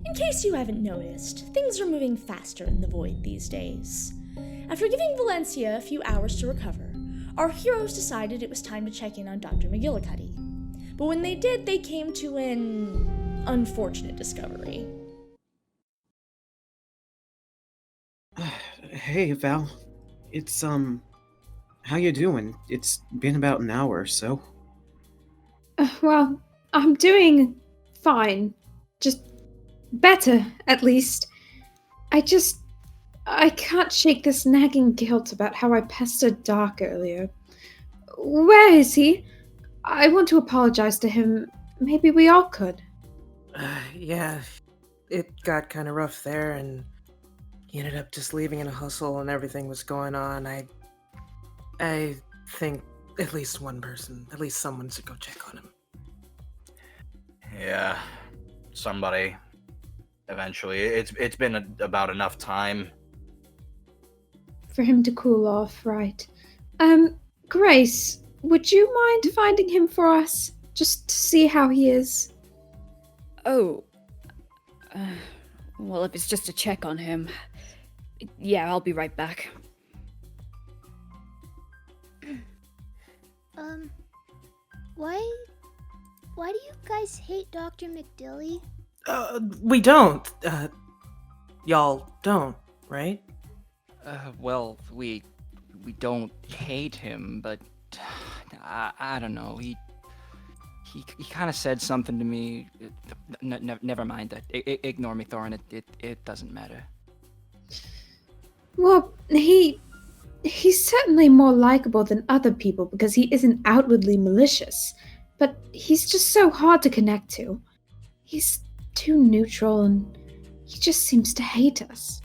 In case you haven't noticed, things are moving faster in the Void these days. After giving Valencia a few hours to recover, our heroes decided it was time to check in on Dr. McGillicuddy. But when they did, they came to an unfortunate discovery. Hey, Val. It's, how you doing? It's been about an hour or so. Well, I'm doing fine. Just better, at least. I can't shake this nagging guilt about how I pestered Doc earlier. Where is he? I want to apologize to him. Maybe we all could. Yeah, it got kind of rough there, and he ended up just leaving in a hustle and everything was going on. I think at least one person, at least someone should go check on him. Yeah, somebody. Eventually. It's been about enough time. For him to cool off, right. Grace, would you mind finding him for us? Just to see how he is? Oh. Well, if it's just a check on him... Yeah, I'll be right back. Why do you guys hate Dr. McDilly? We don't. Y'all don't, right? Well, we don't hate him, but I don't know. He kind of said something to me. Never mind that. Ignore me, Thorin. It doesn't matter. Well, he's certainly more likable than other people because he isn't outwardly malicious, but he's just so hard to connect to. He's too neutral and he just seems to hate us.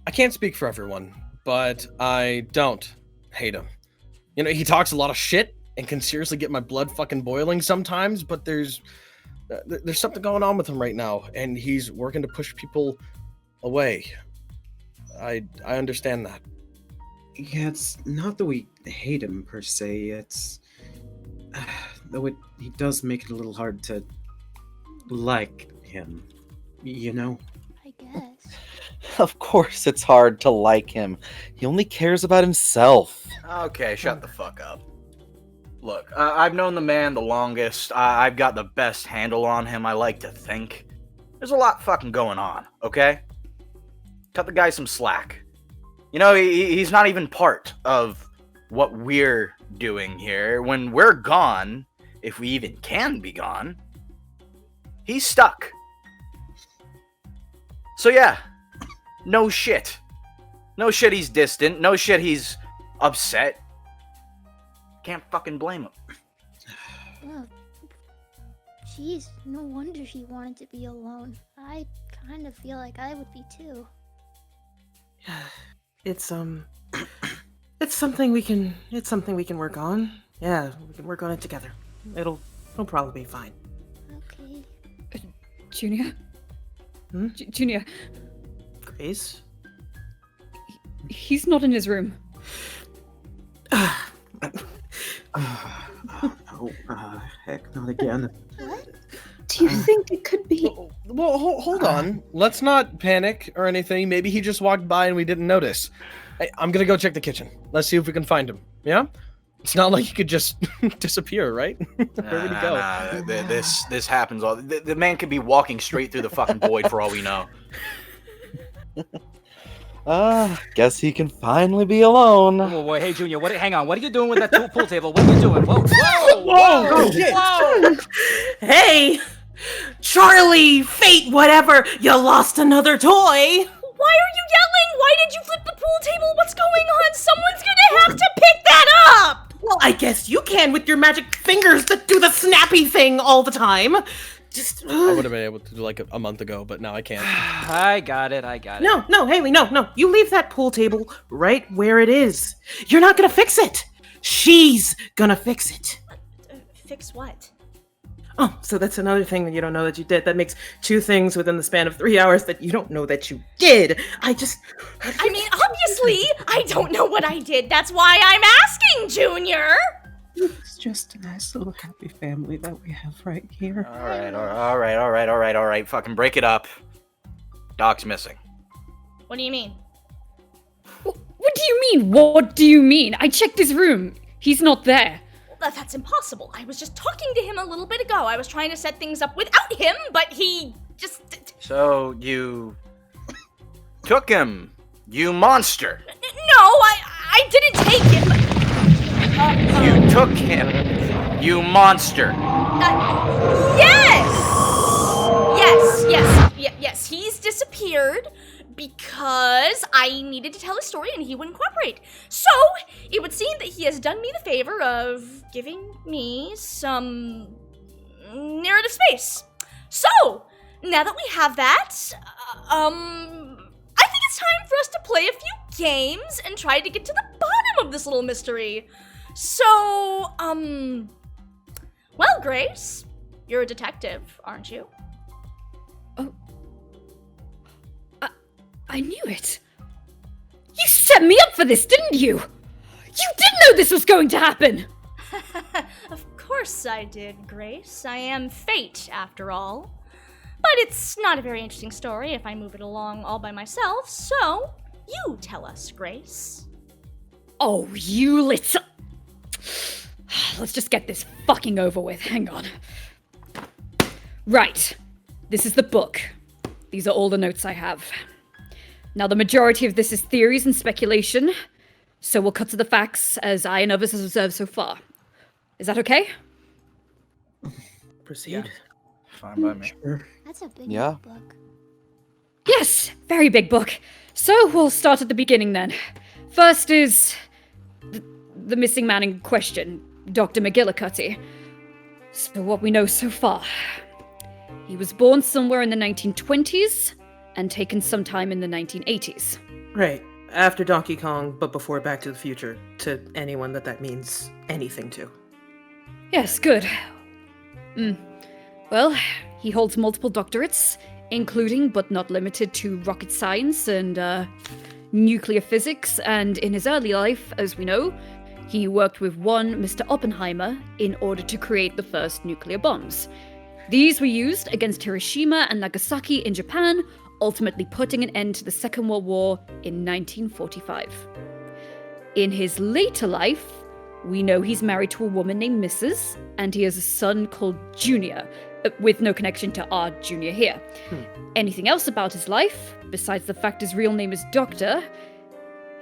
I can't speak for everyone, but I don't hate him. You know, he talks a lot of shit and can seriously get my blood fucking boiling sometimes, but there's something going on with him right now, and he's working to push people away. I understand that. Yeah, it's not that we hate him per se, it's... though he does make it a little hard to like him, you know? I guess. Of course it's hard to like him. He only cares about himself. Okay, shut the fuck up. Look, I've known the man the longest. I've got the best handle on him, I like to think. There's a lot fucking going on, okay? Cut the guy some slack. You know, he's not even part of what we're doing here. When we're gone, if we even can be gone, he's stuck. So yeah, no shit. No shit he's distant. No shit he's upset. Can't fucking blame him. Well, jeez, no wonder he wanted to be alone. I kind of feel like I would be too. It's something we can work on. Yeah, we can work on it together. It'll probably be fine. Okay. Junior? Hmm? Junior, Grace? he's not in his room. Heck, not again. What? Do you think it could be... Well, hold on. Let's not panic or anything. Maybe he just walked by and we didn't notice. Hey, I'm gonna go check the kitchen. Let's see if we can find him. Yeah? It's not like he could just disappear, right? Where would he go? Nah. This happens all. The man could be walking straight through the fucking void for all we know. Guess he can finally be alone. Whoa, hey, Junior, hang on. What are you doing with that pool table? What are you doing? Whoa! Whoa! Hey! Charlie, fate, whatever, you lost another toy! Why are you yelling? Why did you flip the pool table? What's going on? Someone's gonna have to pick that up! Well, I guess you can with your magic fingers that do the snappy thing all the time. Just... I would have been able to do like a month ago, but now I can't. I got it. No, Haley, no. You leave that pool table right where it is. You're not gonna fix it. She's gonna fix it. Fix what? Oh, so that's another thing that you don't know that you did. That makes 2 things within the span of 3 hours that you don't know that you did. I mean, obviously, I don't know what I did. That's why I'm asking, Junior! It's just a nice little happy family that we have right here. All right. Fucking break it up. Doc's missing. What do you mean? What do you mean? What do you mean? I checked his room. He's not there. Well, that's impossible. I was just talking to him a little bit ago. I was trying to set things up without him, but he just... So you took him, you monster. No, I didn't take him. You took him, you monster. Yes, he's disappeared because I needed to tell his story and he wouldn't cooperate. So, it would seem that he has done me the favor of giving me some narrative space. So, now that we have that, I think it's time for us to play a few games and try to get to the bottom of this little mystery. So, well, Grace, you're a detective, aren't you? Oh. I knew it. You set me up for this, didn't you? You did know this was going to happen! Of course I did, Grace. I am fate, after all. But it's not a very interesting story if I move it along all by myself, so you tell us, Grace. Oh, you little... Let's just get this fucking over with. Hang on. Right. This is the book. These are all the notes I have. Now, the majority of this is theories and speculation, so we'll cut to the facts as I and others have observed so far. Is that okay? Proceed. Yeah. Fine by me. Sure. That's a big Yeah. book. Yes, very big book. So we'll start at the beginning then. First is the missing man in question, Dr. McGillicuddy. So what we know so far. He was born somewhere in the 1920s and taken sometime in the 1980s. Right. After Donkey Kong, but before Back to the Future, to anyone that means anything to. Yes, good. Well, he holds multiple doctorates, including but not limited to rocket science and nuclear physics, and in his early life, as we know, he worked with one Mr. Oppenheimer in order to create the first nuclear bombs. These were used against Hiroshima and Nagasaki in Japan, ultimately putting an end to the Second World War in 1945. In his later life, we know he's married to a woman named Mrs., and he has a son called Junior, with no connection to our Junior here. Anything else about his life, besides the fact his real name is Doctor,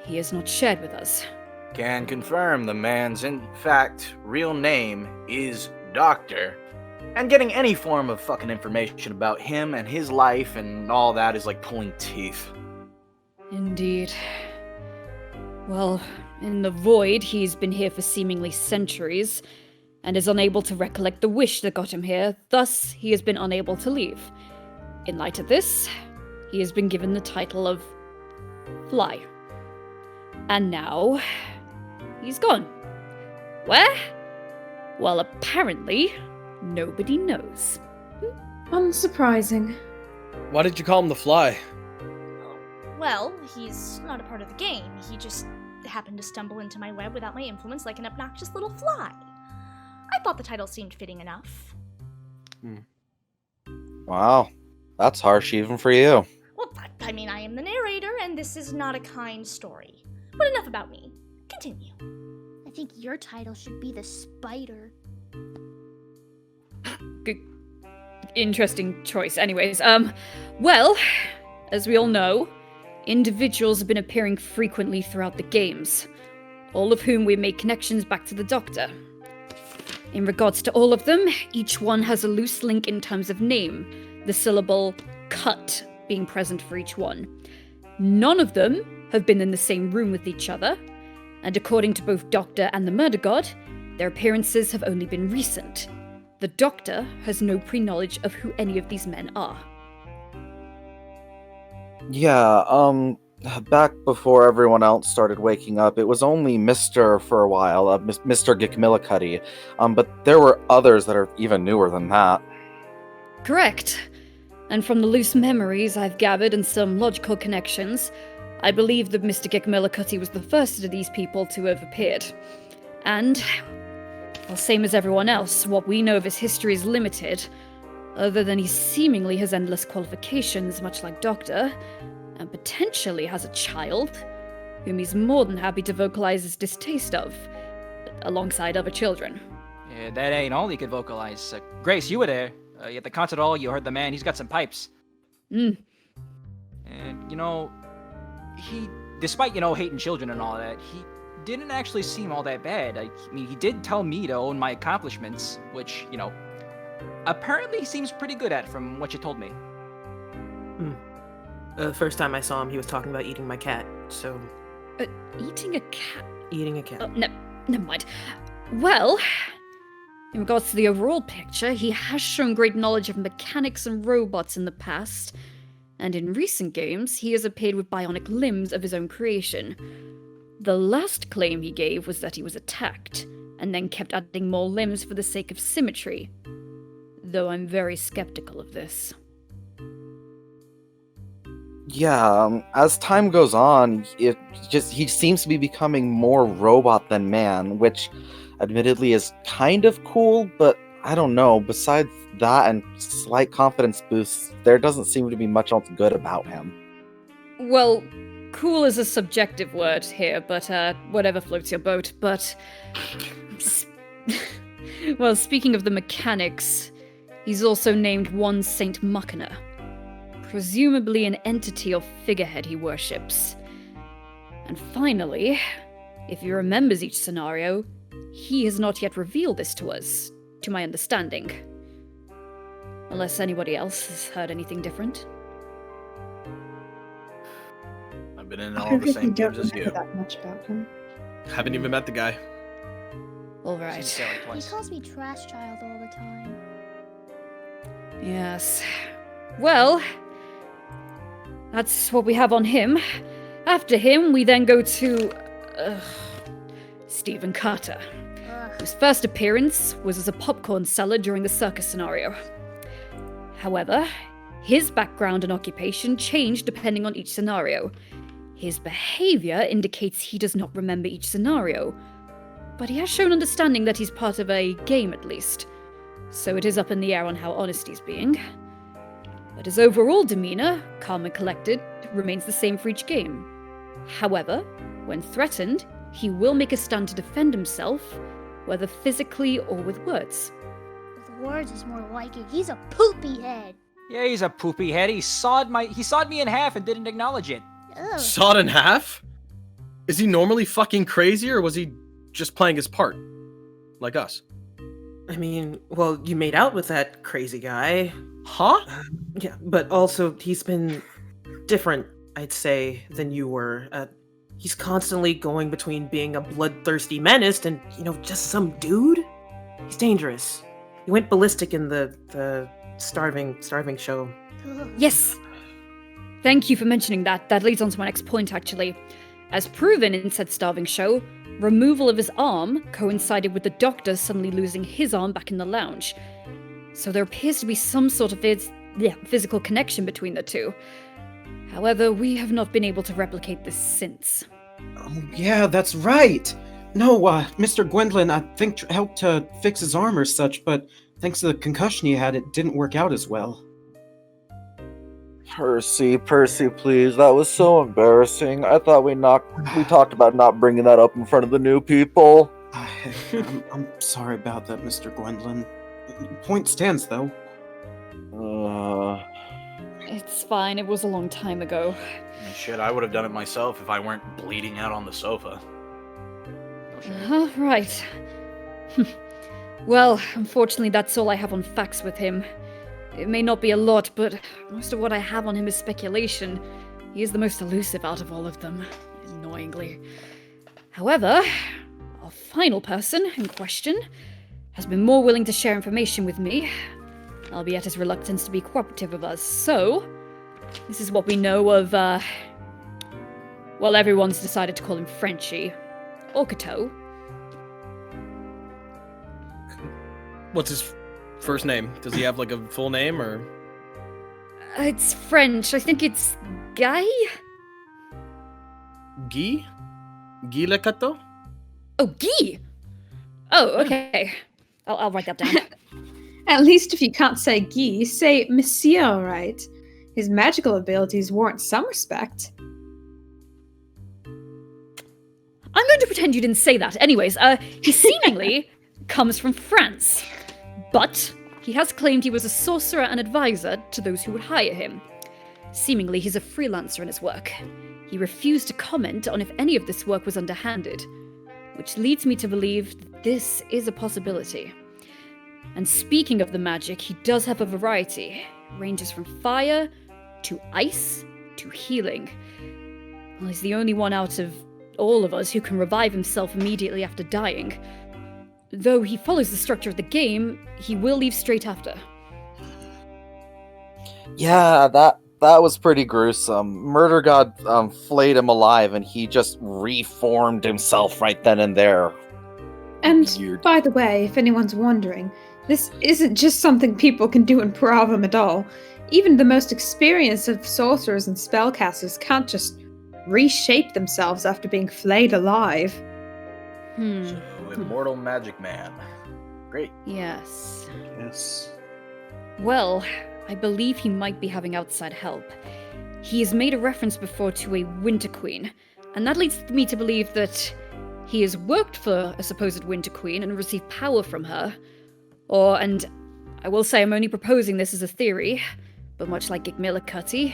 he has not shared with us. Can confirm the man's, in fact, real name is Doctor. And getting any form of fucking information about him and his life and all that is like pulling teeth. Indeed. Well, in the void, he's been here for seemingly centuries, and is unable to recollect the wish that got him here, thus he has been unable to leave. In light of this, he has been given the title of Fly. And now, he's gone. Where? Well, apparently, nobody knows. Unsurprising. Why did you call him the Fly? Well, he's not a part of the game. He just happened to stumble into my web without my influence like an obnoxious little fly. I thought the title seemed fitting enough. Wow, that's harsh even for you. Well, I mean, I am the narrator, and this is not a kind story. But enough about me. Continue. I think your title should be the Spider. Good. Interesting choice. Anyways, well, as we all know, individuals have been appearing frequently throughout the games, all of whom we made connections back to the Doctor. In regards to all of them, each one has a loose link in terms of name, the syllable cut being present for each one. None of them have been in the same room with each other, and according to both Doctor and the Murder God, their appearances have only been recent. The Doctor has no pre-knowledge of who any of these men are. Yeah, back before everyone else started waking up, it was only Mr. for a while, Mr. McGillicuddy, but there were others that are even newer than that. Correct. And from the loose memories I've gathered and some logical connections, I believe that Mr. McGillicuddy was the first of these people to have appeared. And, Well, same as everyone else, what we know of his history is limited, other than he seemingly has endless qualifications, much like Doctor, and potentially has a child, whom he's more than happy to vocalize his distaste of, alongside other children. Yeah, that ain't all he could vocalize. Grace, you were there. At the concert hall, you heard the man. He's got some pipes. Mm. And, he, despite, hating children and all that, he didn't actually seem all that bad. I mean, he did tell me to own my accomplishments, which, apparently he seems pretty good at from what you told me. The first time I saw him, he was talking about eating my cat, so... Eating a cat? Eating a cat. Never mind. Well, in regards to the overall picture, he has shown great knowledge of mechanics and robots in the past, and in recent games, he has appeared with bionic limbs of his own creation. The last claim he gave was that he was attacked, and then kept adding more limbs for the sake of symmetry, though I'm very skeptical of this. Yeah, as time goes on, he seems to be becoming more robot than man, which admittedly is kind of cool, but I don't know, besides that and slight confidence boosts, there doesn't seem to be much else good about him. Well, cool is a subjective word here, but whatever floats your boat, but... Well, speaking of the mechanics, he's also named one Saint Machina, presumably an entity or figurehead he worships. And finally, if he remembers each scenario, he has not yet revealed this to us, to my understanding. Unless anybody else has heard anything different. I've been in all the same games as you. That much about him. Haven't even met the guy. Alright. He calls me trash child all the time. Yes. Well, that's what we have on him. After him, we then go to... Stephen Carter, whose first appearance was as a popcorn seller during the circus scenario. However, his background and occupation changed depending on each scenario. His behavior indicates he does not remember each scenario, but he has shown understanding that he's part of a game at least, so it is up in the air on how honest he's being. But his overall demeanor, calm and collected, remains the same for each game. However, when threatened, he will make a stand to defend himself, whether physically or with words. With words is more like it. He's a poopy head. Yeah, he's a poopy head. He sawed me in half and didn't acknowledge it. Ugh. Sawed in half? Is he normally fucking crazy, or was he just playing his part? Like us? I mean, well, you made out with that crazy guy. Huh? Yeah, but also, he's been different, I'd say, than you were. He's constantly going between being a bloodthirsty menace and, just some dude. He's dangerous. He went ballistic in the starving show. Ugh. Yes! Thank you for mentioning that. That leads on to my next point, actually. As proven in said starving show, removal of his arm coincided with the doctor suddenly losing his arm back in the lounge. So there appears to be some sort of physical connection between the two. However, we have not been able to replicate this since. Oh, yeah, that's right. No, Mr. Gwendolyn, I think, helped to fix his arm or such, but thanks to the concussion he had, it didn't work out as well. Percy, please. That was so embarrassing. I thought we talked about not bringing that up in front of the new people. I'm sorry about that, Mr. Gwendolyn. Point stands, though. It's fine, it was a long time ago. Shit, I would have done it myself if I weren't bleeding out on the sofa. Right. Well, unfortunately that's all I have on facts with him. It may not be a lot, but most of what I have on him is speculation. He is the most elusive out of all of them, annoyingly. However, our final person in question has been more willing to share information with me, albeit his reluctance to be cooperative with us. So, this is what we know of, well, everyone's decided to call him Frenchie, or Cateau. What's his first name? Does he have like a full name, or? It's French. I think it's Guy? Guy? Guy Le Cateau? Oh, Guy! Oh, okay. I'll write that down. At least if you can't say Guy, say Monsieur, right? His magical abilities warrant some respect. I'm going to pretend you didn't say that. Anyways, he seemingly comes from France, but he has claimed he was a sorcerer and advisor to those who would hire him. Seemingly, he's a freelancer in his work. He refused to comment on if any of this work was underhanded, which leads me to believe that this is a possibility. And speaking of the magic, he does have a variety. Ranges from fire to ice to healing. Well, he's the only one out of all of us who can revive himself immediately after dying. Though he follows the structure of the game, he will leave straight after. Yeah, that was pretty gruesome. Murder God flayed him alive, and he just reformed himself right then and there. And Weird. by the way, if anyone's wondering, this isn't just something people can do in Paravam at all. Even the most experienced of sorcerers and spellcasters can't just reshape themselves after being flayed alive. So, immortal magic man. Great. Yes. Yes. Well, I believe he might be having outside help. He has made a reference before to a Winter Queen, and that leads me to believe that he has worked for a supposed Winter Queen and received power from her. And I will say I'm only proposing this as a theory, but much like Gigmillicutty,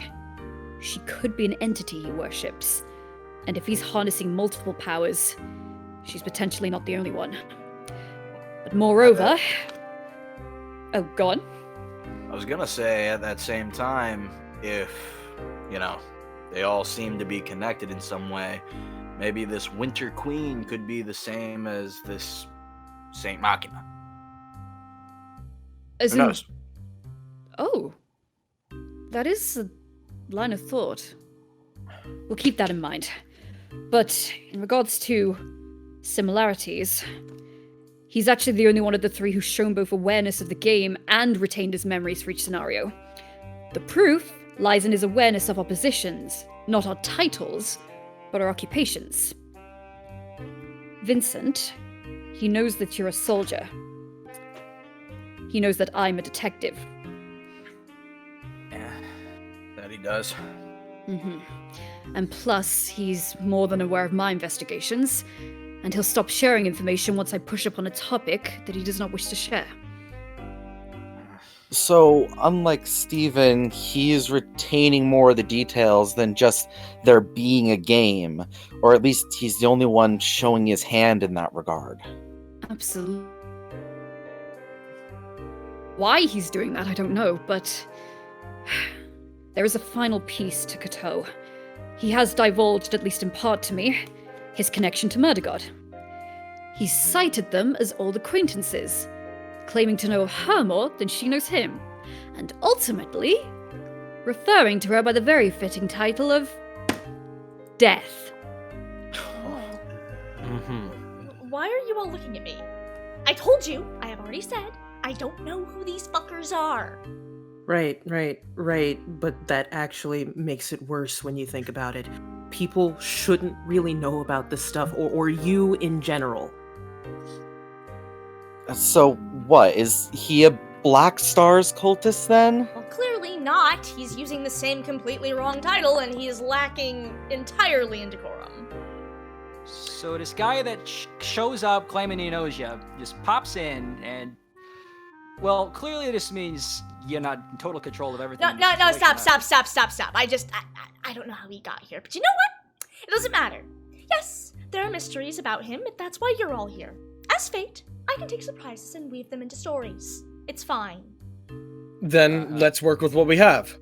she could be an entity he worships. And if he's harnessing multiple powers, she's potentially not the only one. But moreover... Oh, go on. I was gonna say, at that same time, if, they all seem to be connected in some way, maybe this Winter Queen could be the same as this Saint Machina. As Who in- knows? Oh. That is a line of thought. We'll keep that in mind. But in regards to similarities, he's actually the only one of the three who's shown both awareness of the game and retained his memories for each scenario. The proof lies in his awareness of our positions, not our titles, but our occupations. Vincent, he knows that you're a soldier. He knows that I'm a detective. Yeah, that he does. Mm-hmm. And plus, he's more than aware of my investigations, and he'll stop sharing information once I push upon a topic that he does not wish to share. So, unlike Steven, he is retaining more of the details than just there being a game, or at least he's the only one showing his hand in that regard. Absolutely. Why he's doing that, I don't know, but there is a final piece to Cateau. He has divulged, at least in part to me, his connection to Murder God. He's cited them as old acquaintances, claiming to know of her more than she knows him, and ultimately referring to her by the very fitting title of Death. Why are you all looking at me? I told you, I have already said, I don't know who these fuckers are. Right. But that actually makes it worse when you think about it. People shouldn't really know about this stuff, or you in general. So, what? Is he a Black Stars cultist then? Well, clearly not. He's using the same completely wrong title, and he is lacking entirely in decorum. So this guy that shows up claiming he knows you just pops in and, well, clearly this means you're not in total control of everything. No, stop. I don't know how he got here, but you know what? It doesn't matter. Yes, there are mysteries about him, but that's why you're all here. As fate, I can take surprises and weave them into stories. It's fine. Then let's work with what we have.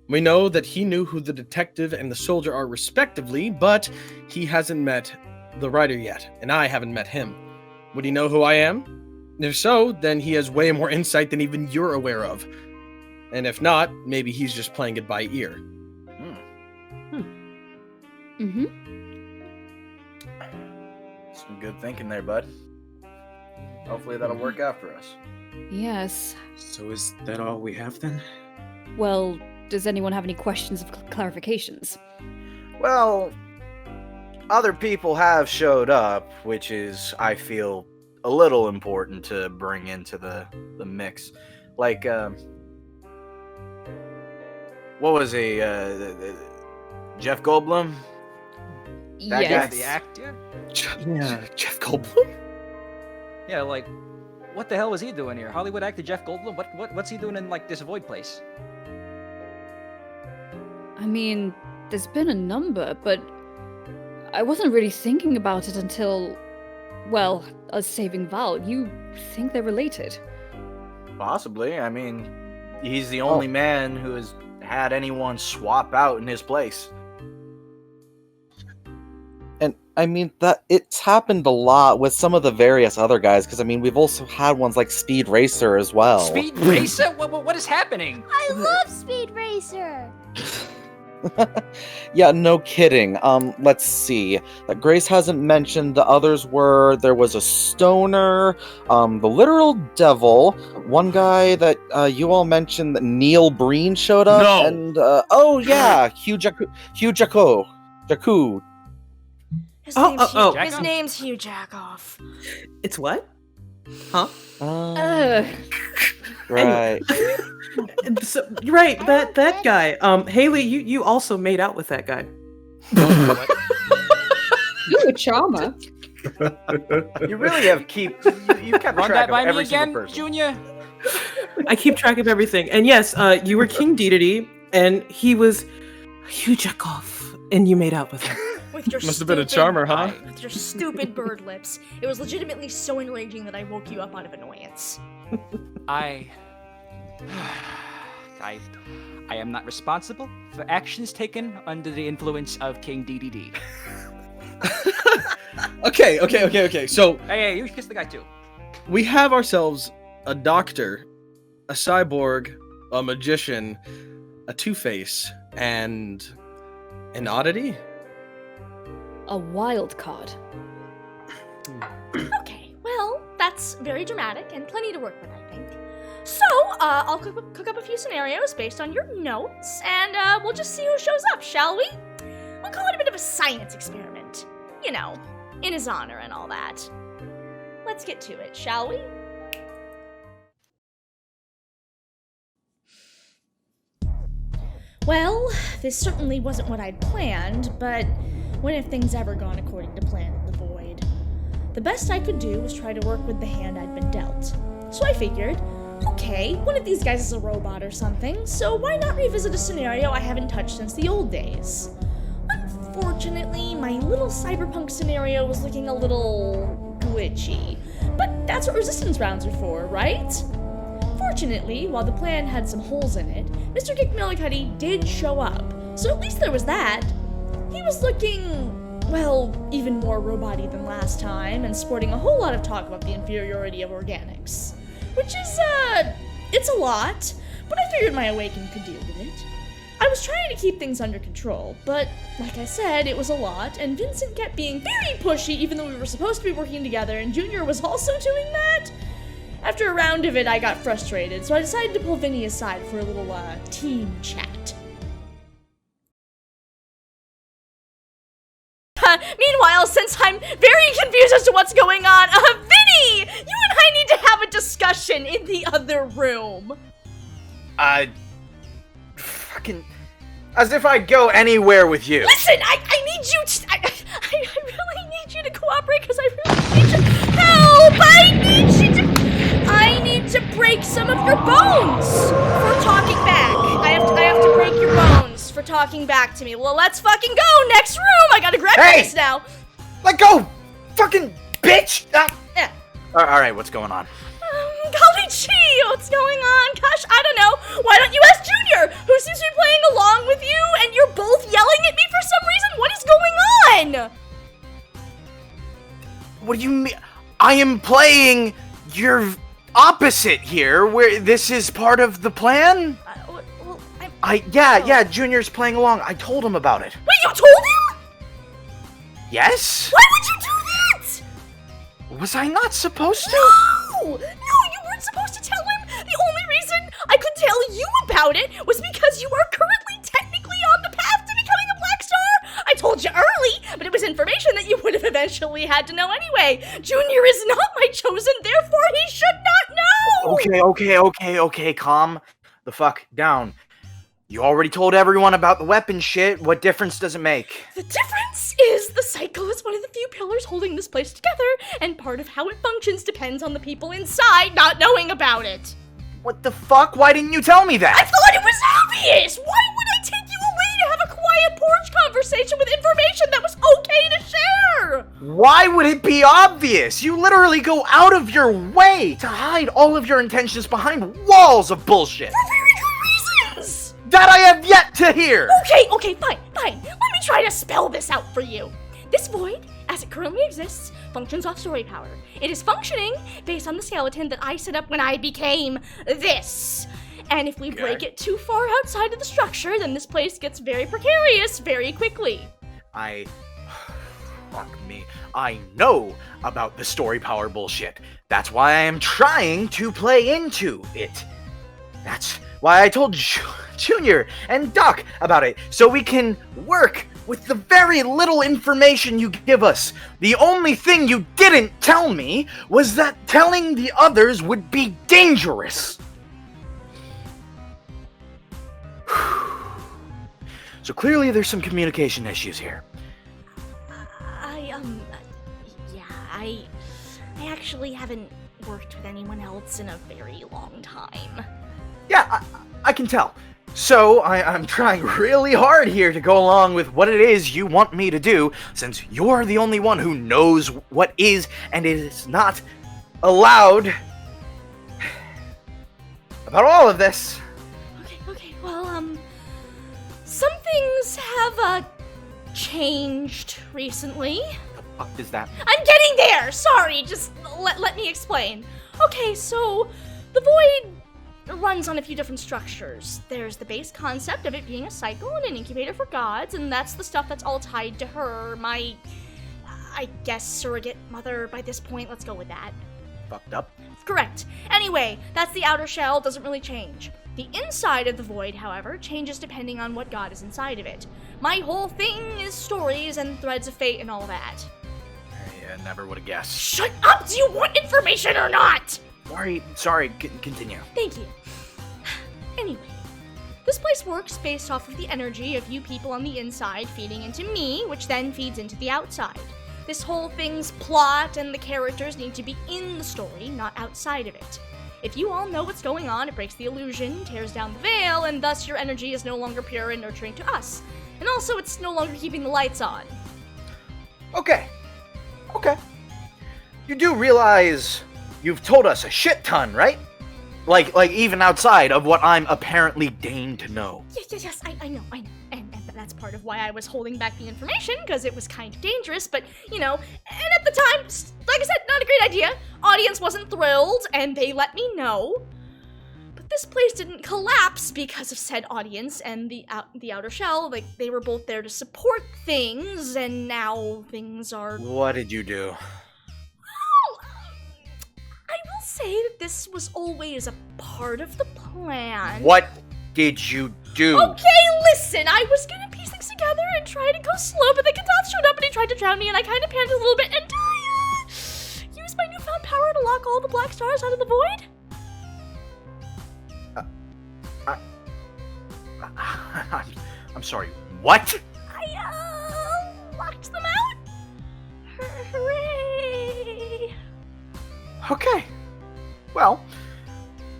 We know that he knew who the detective and the soldier are respectively, but he hasn't met the writer yet, and I haven't met him. Would he know who I am? If so, then he has way more insight than even you're aware of. And if not, maybe he's just playing it by ear. Mm-hmm. Some good thinking there, bud. Hopefully that'll work out for us. Yes. So is that all we have then? Well, does anyone have any questions of clarifications? Well, other people have showed up, which is, I feel, a little important to bring into the mix. Like, what was he? Jeff Goldblum? That guy, Yes. The actor? Yeah, Jeff Goldblum. Yeah, like, what the hell was he doing here? Hollywood actor Jeff Goldblum? What's he doing in, like, this Void place? I mean, there's been a number, but I wasn't really thinking about it until, well, us saving Val. You think they're related? Possibly. I mean, he's the only man who has had anyone swap out in his place. And I mean that it's happened a lot with some of the various other guys, because I mean we've also had ones like Speed Racer as well. Speed Racer? What is happening? I love Speed Racer. Yeah, no kidding. Let's see. Grace hasn't mentioned the others were there was a stoner, the literal devil, one guy that you all mentioned that Neil Breen showed up, No. and oh yeah, Hugh Jackoo. His, Oh, name's, oh, oh. Hugh, his Jackoff? name's Hugh Jackoff. It's what? Huh? Right. So, right, that guy. Haley, you also made out with that guy. You a charmer. You really have you kept Run track that by of me every single again, person. Junior? I keep track of everything. And yes, you were King Dedede, and he was Hugh Jackov, and you made out with him. With your Must have been a stupid- charmer, huh? With your stupid bird lips. It was legitimately so enraging that I woke you up out of annoyance. I am not responsible for actions taken under the influence of King DDD. Okay. So Hey, you kiss the guy too. we have ourselves a doctor, a cyborg, a magician, a Two-Face, and an oddity. A wild card. Okay, well, that's very dramatic and plenty to work with, I think. So, I'll cook up a few scenarios based on your notes, and we'll just see who shows up, shall we? We'll call it a bit of a science experiment. You know, in his honor and all that. Let's get to it, shall we? Well, this certainly wasn't what I'd planned, but when have things ever gone according to plan in the void? The best I could do was try to work with the hand I'd been dealt. So I figured, okay, one of these guys is a robot or something, so why not revisit a scenario I haven't touched since the old days? Unfortunately, my little cyberpunk scenario was looking a little glitchy, but that's what resistance rounds are for, right? Fortunately, while the plan had some holes in it, Mr. Gick Millicuddy did show up, so at least there was that. He was looking, well, even more robot-y than last time, and sporting a whole lot of talk about the inferiority of organics. Which is, it's a lot, but I figured my Awaken could deal with it. I was trying to keep things under control, but, like I said, it was a lot, and Vincent kept being very pushy even though we were supposed to be working together, and Junior was also doing that. After a round of it, I got frustrated, so I decided to pull Vinny aside for a little, team chat. Meanwhile, since I'm very confused as to what's going on, Vinny! You and I need to have a discussion in the other room. Fucking... As if I'd go anywhere with you. Listen, I need you to... I really need you to cooperate, because I really need you... Help! I need to break some of your bones for talking back. I have to break your bones for talking back to me. Well, let's fucking go! Next room! I gotta grab Hey! this now. Let go! Fucking bitch! Yeah. Alright, what's going on? Golly gee, what's going on? Gosh, I don't know. Why don't you ask Junior, who seems to be playing along with you, and you're both yelling at me for some reason? What is going on? What do you mean? I am playing your opposite here, where this is part of the plan? Well, Yeah, Junior's playing along. I told him about it. Wait, you told him? Yes? Why would you do that? Was I not supposed to? No, you weren't supposed to tell him. The only reason I could tell you about it was because you are currently technically on the path to becoming a Black Star. I told you early, but it was information that you would have eventually had to know anyway. Junior is not my chosen, therefore he should not know! Okay, calm the fuck down. You already told everyone about the weapon shit. What difference does it make? The difference is the cycle is one of the few pillars holding this place together, and part of how it functions depends on the people inside not knowing about it. What the fuck? Why didn't you tell me I that? thought it was obvious! Why would I take you away to have a quiet porch conversation with information that was okay to share? Why would it be obvious? You literally go out of your way to hide all of your intentions behind walls of bullshit. For very good reasons! That I have yet to hear! Okay, fine. Let me try to spell this out for you. This void, as it currently exists, functions off story power. It is functioning based on the skeleton that I set up when I became this. And if we break it too far outside of the structure, then this place gets very precarious very quickly. Fuck me. I know about the story power bullshit. That's why I am trying to play into it. That's why I told Junior and Doc about it, so we can work with the very little information you give us. The only thing you didn't tell me was that telling the others would be dangerous. So clearly there's some communication issues here. I actually haven't worked with anyone else in a very long time. Yeah, I can tell. So, I'm trying really hard here to go along with what it is you want me to do, since you're the only one who knows what is and is not allowed about all of this. Okay, well, some things have, changed recently. What fuck is that? I'm getting there! Sorry, just let me explain. Okay, so, the void runs on a few different structures. There's the base concept of it being a cycle and an incubator for gods, and that's the stuff that's all tied to her, my, I guess, surrogate mother by this point. Let's go with that. Fucked up. Correct. Anyway, that's the outer shell, doesn't really change. The inside of the void, however, changes depending on what god is inside of it. My whole thing is stories and threads of fate and all that. I never would have guessed. Shut up! Do you want information or not? Sorry, continue. Thank you. Anyway, this place works based off of the energy of you people on the inside feeding into me, which then feeds into the outside. This whole thing's plot and the characters need to be in the story, not outside of it. If you all know what's going on, it breaks the illusion, tears down the veil, and thus your energy is no longer pure and nurturing to us. And also, it's no longer keeping the lights on. Okay. You do realize you've told us a shit ton, right? Like even outside of what I'm apparently deigned to know. Yes, I know. And that's part of why I was holding back the information, because it was kind of dangerous, but, and at the time, like I said, not a great idea. Audience wasn't thrilled, and they let me know. But this place didn't collapse because of said audience and the outer shell. Like, they were both there to support things, and now things are... What did you do? Well, I will say that this was always a part of the plan. What did you do? Okay, listen, I was gonna piece things together and try to go slow, but the Katat showed up and he tried to drown me, and I kind of panicked a little bit, and I, used my newfound power to lock all the black stars out of the void. I'm sorry, what? I, locked them out. Hooray. Okay. Well,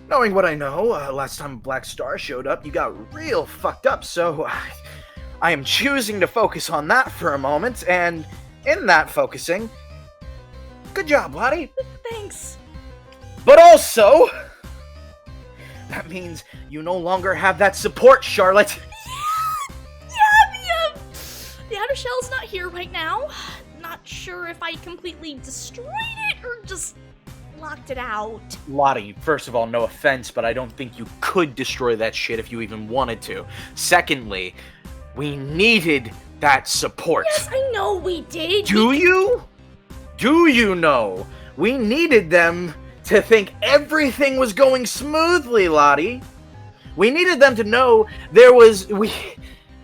knowing what I know, last time Black Star showed up, you got real fucked up, so I am choosing to focus on that for a moment, and in that focusing, good job, Lottie. Thanks. But also, that means you no longer have that support, Charlotte. Yeah, the outer shell's not here right now. Not sure if I completely destroyed it or just locked it out. Lottie, first of all, no offense, but I don't think you could destroy that shit if you even wanted to. Secondly, we needed that support. Yes, I know we did. Do you? Do you know? We needed them to think everything was going smoothly, Lottie. We needed them to know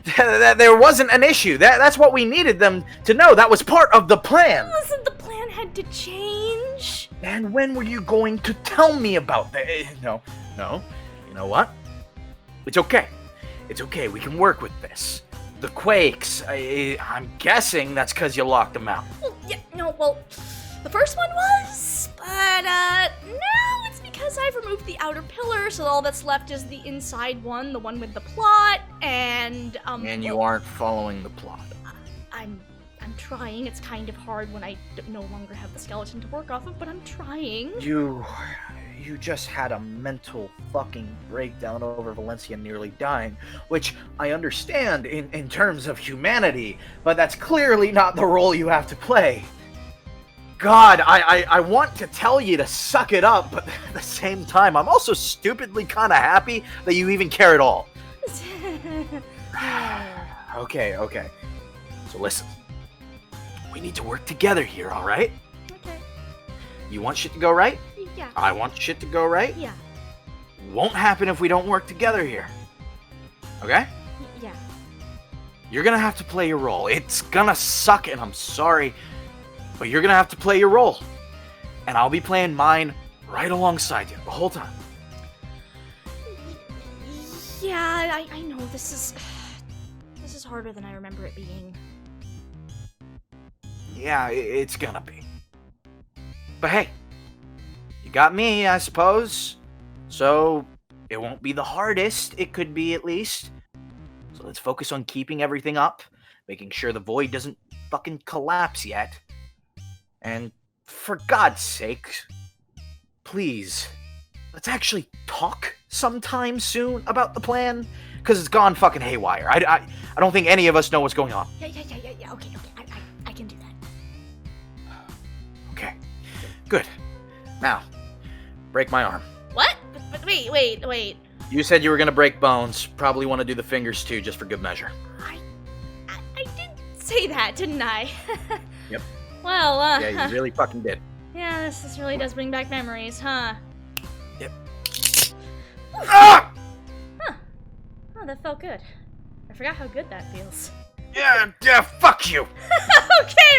There wasn't an issue. That's what we needed them to know. That was part of the plan. Listen, the plan had to change. And when were you going to tell me about that? No. You know what? It's okay. It's okay. We can work with this. The quakes, I'm guessing that's because you locked them out. Well, yeah, no, well, the first one was, but, now it's because I've removed the outer pillar, so all that's left is the inside one, the one with the plot, and, And you aren't following the plot. I'm trying. It's kind of hard when I no longer have the skeleton to work off of, but I'm trying. You just had a mental fucking breakdown over Valencia nearly dying, which I understand in terms of humanity, but that's clearly not the role you have to play. God, I want to tell you to suck it up, but at the same time, I'm also stupidly kind of happy that you even care at all. Okay. So listen. We need to work together here, alright? Okay. You want shit to go right? Yeah. I want shit to go right? Yeah. Won't happen if we don't work together here. Okay? Yeah. You're gonna have to play your role. It's gonna suck, and I'm sorry, but you're gonna have to play your role. And I'll be playing mine right alongside you the whole time. Yeah, I know this is harder than I remember it being. Yeah, it's gonna be. But hey, you got me, I suppose. So, it won't be the hardest, it could be at least. So let's focus on keeping everything up, making sure the void doesn't fucking collapse yet. And for God's sake, please, let's actually talk sometime soon about the plan, because it's gone fucking haywire. I don't think any of us know what's going on. Yeah, okay, I can do that. Okay, good. Now, break my arm. What? But wait. You said you were gonna break bones. Probably want to do the fingers too, just for good measure. I did say that, didn't I? Yep. Well, Yeah, you really fucking did. Yeah, this really does bring back memories, huh? Yep. Ah! Huh. Oh, that felt good. I forgot how good that feels. Yeah, fuck you! Okay,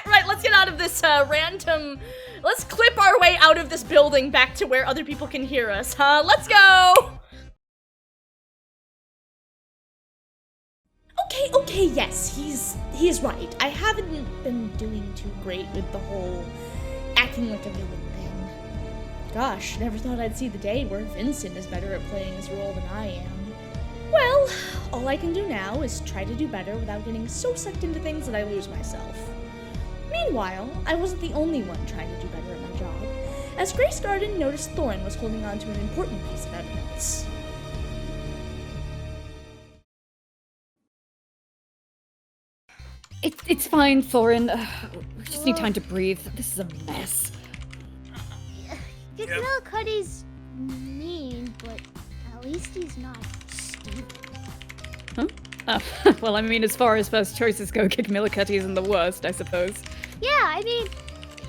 right, let's get out of this, random... Let's clip our way out of this building back to where other people can hear us, huh? Let's go! Okay, yes, he's right. I haven't been doing too great with the whole acting like a villain thing. Gosh, never thought I'd see the day where Vincent is better at playing his role than I am. Well, all I can do now is try to do better without getting so sucked into things that I lose myself. Meanwhile, I wasn't the only one trying to do better at my job, as Grace Garden noticed Thorin was holding on to an important piece of evidence. It's fine, Thorin. We just need time to breathe. This is a mess. McGillicuddy's mean, but at least he's not stupid. Huh? Oh, well, I mean, as far as first choices go, Kid McGillicuddy isn't the worst, I suppose. Yeah, I mean,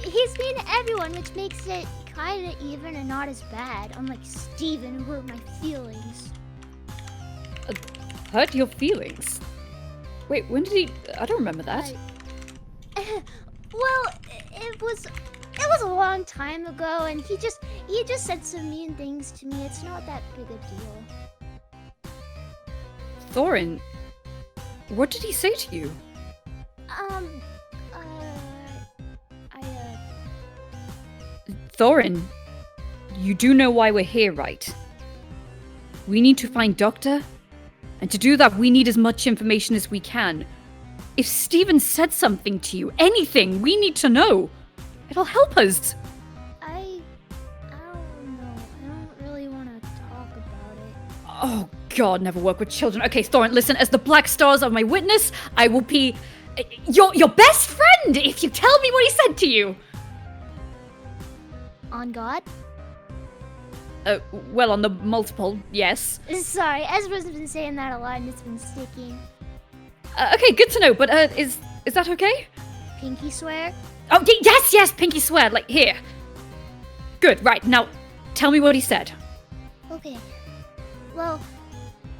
he's mean to everyone, which makes it kind of even and not as bad. Unlike Steven, who hurt my feelings. Hurt your feelings? Wait, when did he... I don't remember that. Well, it was a long time ago, and he just said some mean things to me. It's not that big a deal. Thorin, what did he say to you? Thorin, you do know why we're here, right? We need to find Doctor, and to do that, we need as much information as we can. If Steven said something to you, anything, we need to know. It'll help us. I don't know. I don't really want to talk about it. Oh, God, never work with children. Okay, Thorin, listen, as the Black Stars are my witness, I will be your best friend if you tell me what he said to you. On God? Well, on the multiple, yes. Sorry, Ezra's been saying that a lot and it's been sticking. Okay, good to know, but is that okay? Pinky swear? Oh, yes, pinky swear, like, here. Good, right, now, tell me what he said. Okay. Well,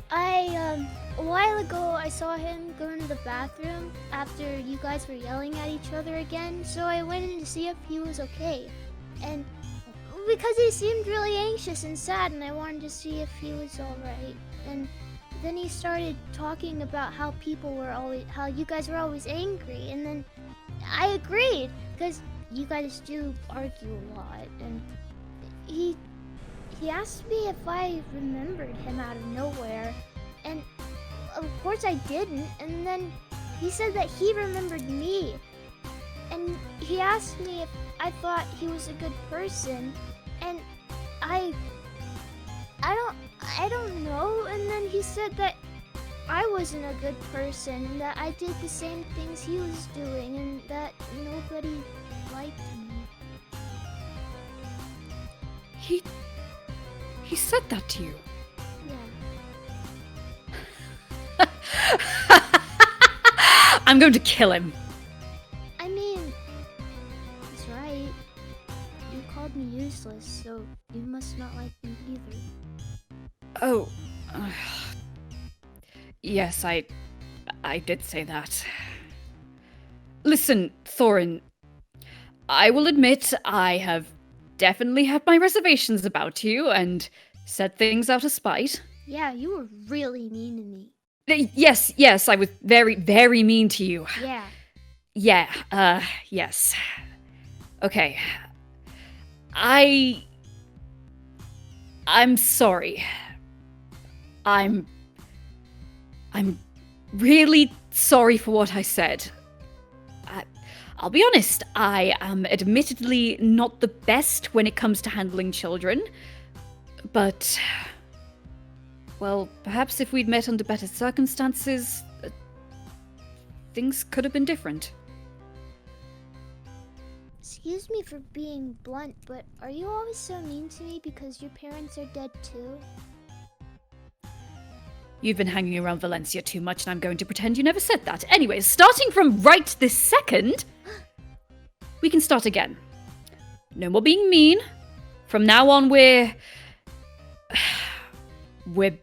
I a while ago, I saw him go into the bathroom after you guys were yelling at each other again, so I went in to see if he was okay. And because he seemed really anxious and sad, and I wanted to see if he was alright. And then he started talking about how how you guys were always angry, and then I agreed, because you guys do argue a lot, and he asked me if I remembered him out of nowhere, and of course I didn't, and then he said that he remembered me, and he asked me if I thought he was a good person, and I don't know, and then he said that I wasn't a good person, and that I did the same things he was doing, and that nobody liked me. He said that to you. Yeah. I'm going to kill him. I mean, he's right. You called me useless, so you must not like me either. Oh. Yes, I did say that. Listen, Thorin, I will admit I have definitely had my reservations about you and said things out of spite. Yeah, you were really mean to me. Yes, I was very, very mean to you. Yeah. Yeah, yes. Okay. I'm sorry. I'm really sorry for what I said. I'll be honest, I am admittedly not the best when it comes to handling children, but, well, perhaps if we'd met under better circumstances, things could have been different. Excuse me for being blunt, but are you always so mean to me because your parents are dead too? You've been hanging around Valencia too much, and I'm going to pretend you never said that. Anyways, starting from right this second, we can start again. No more being mean. From now on, we're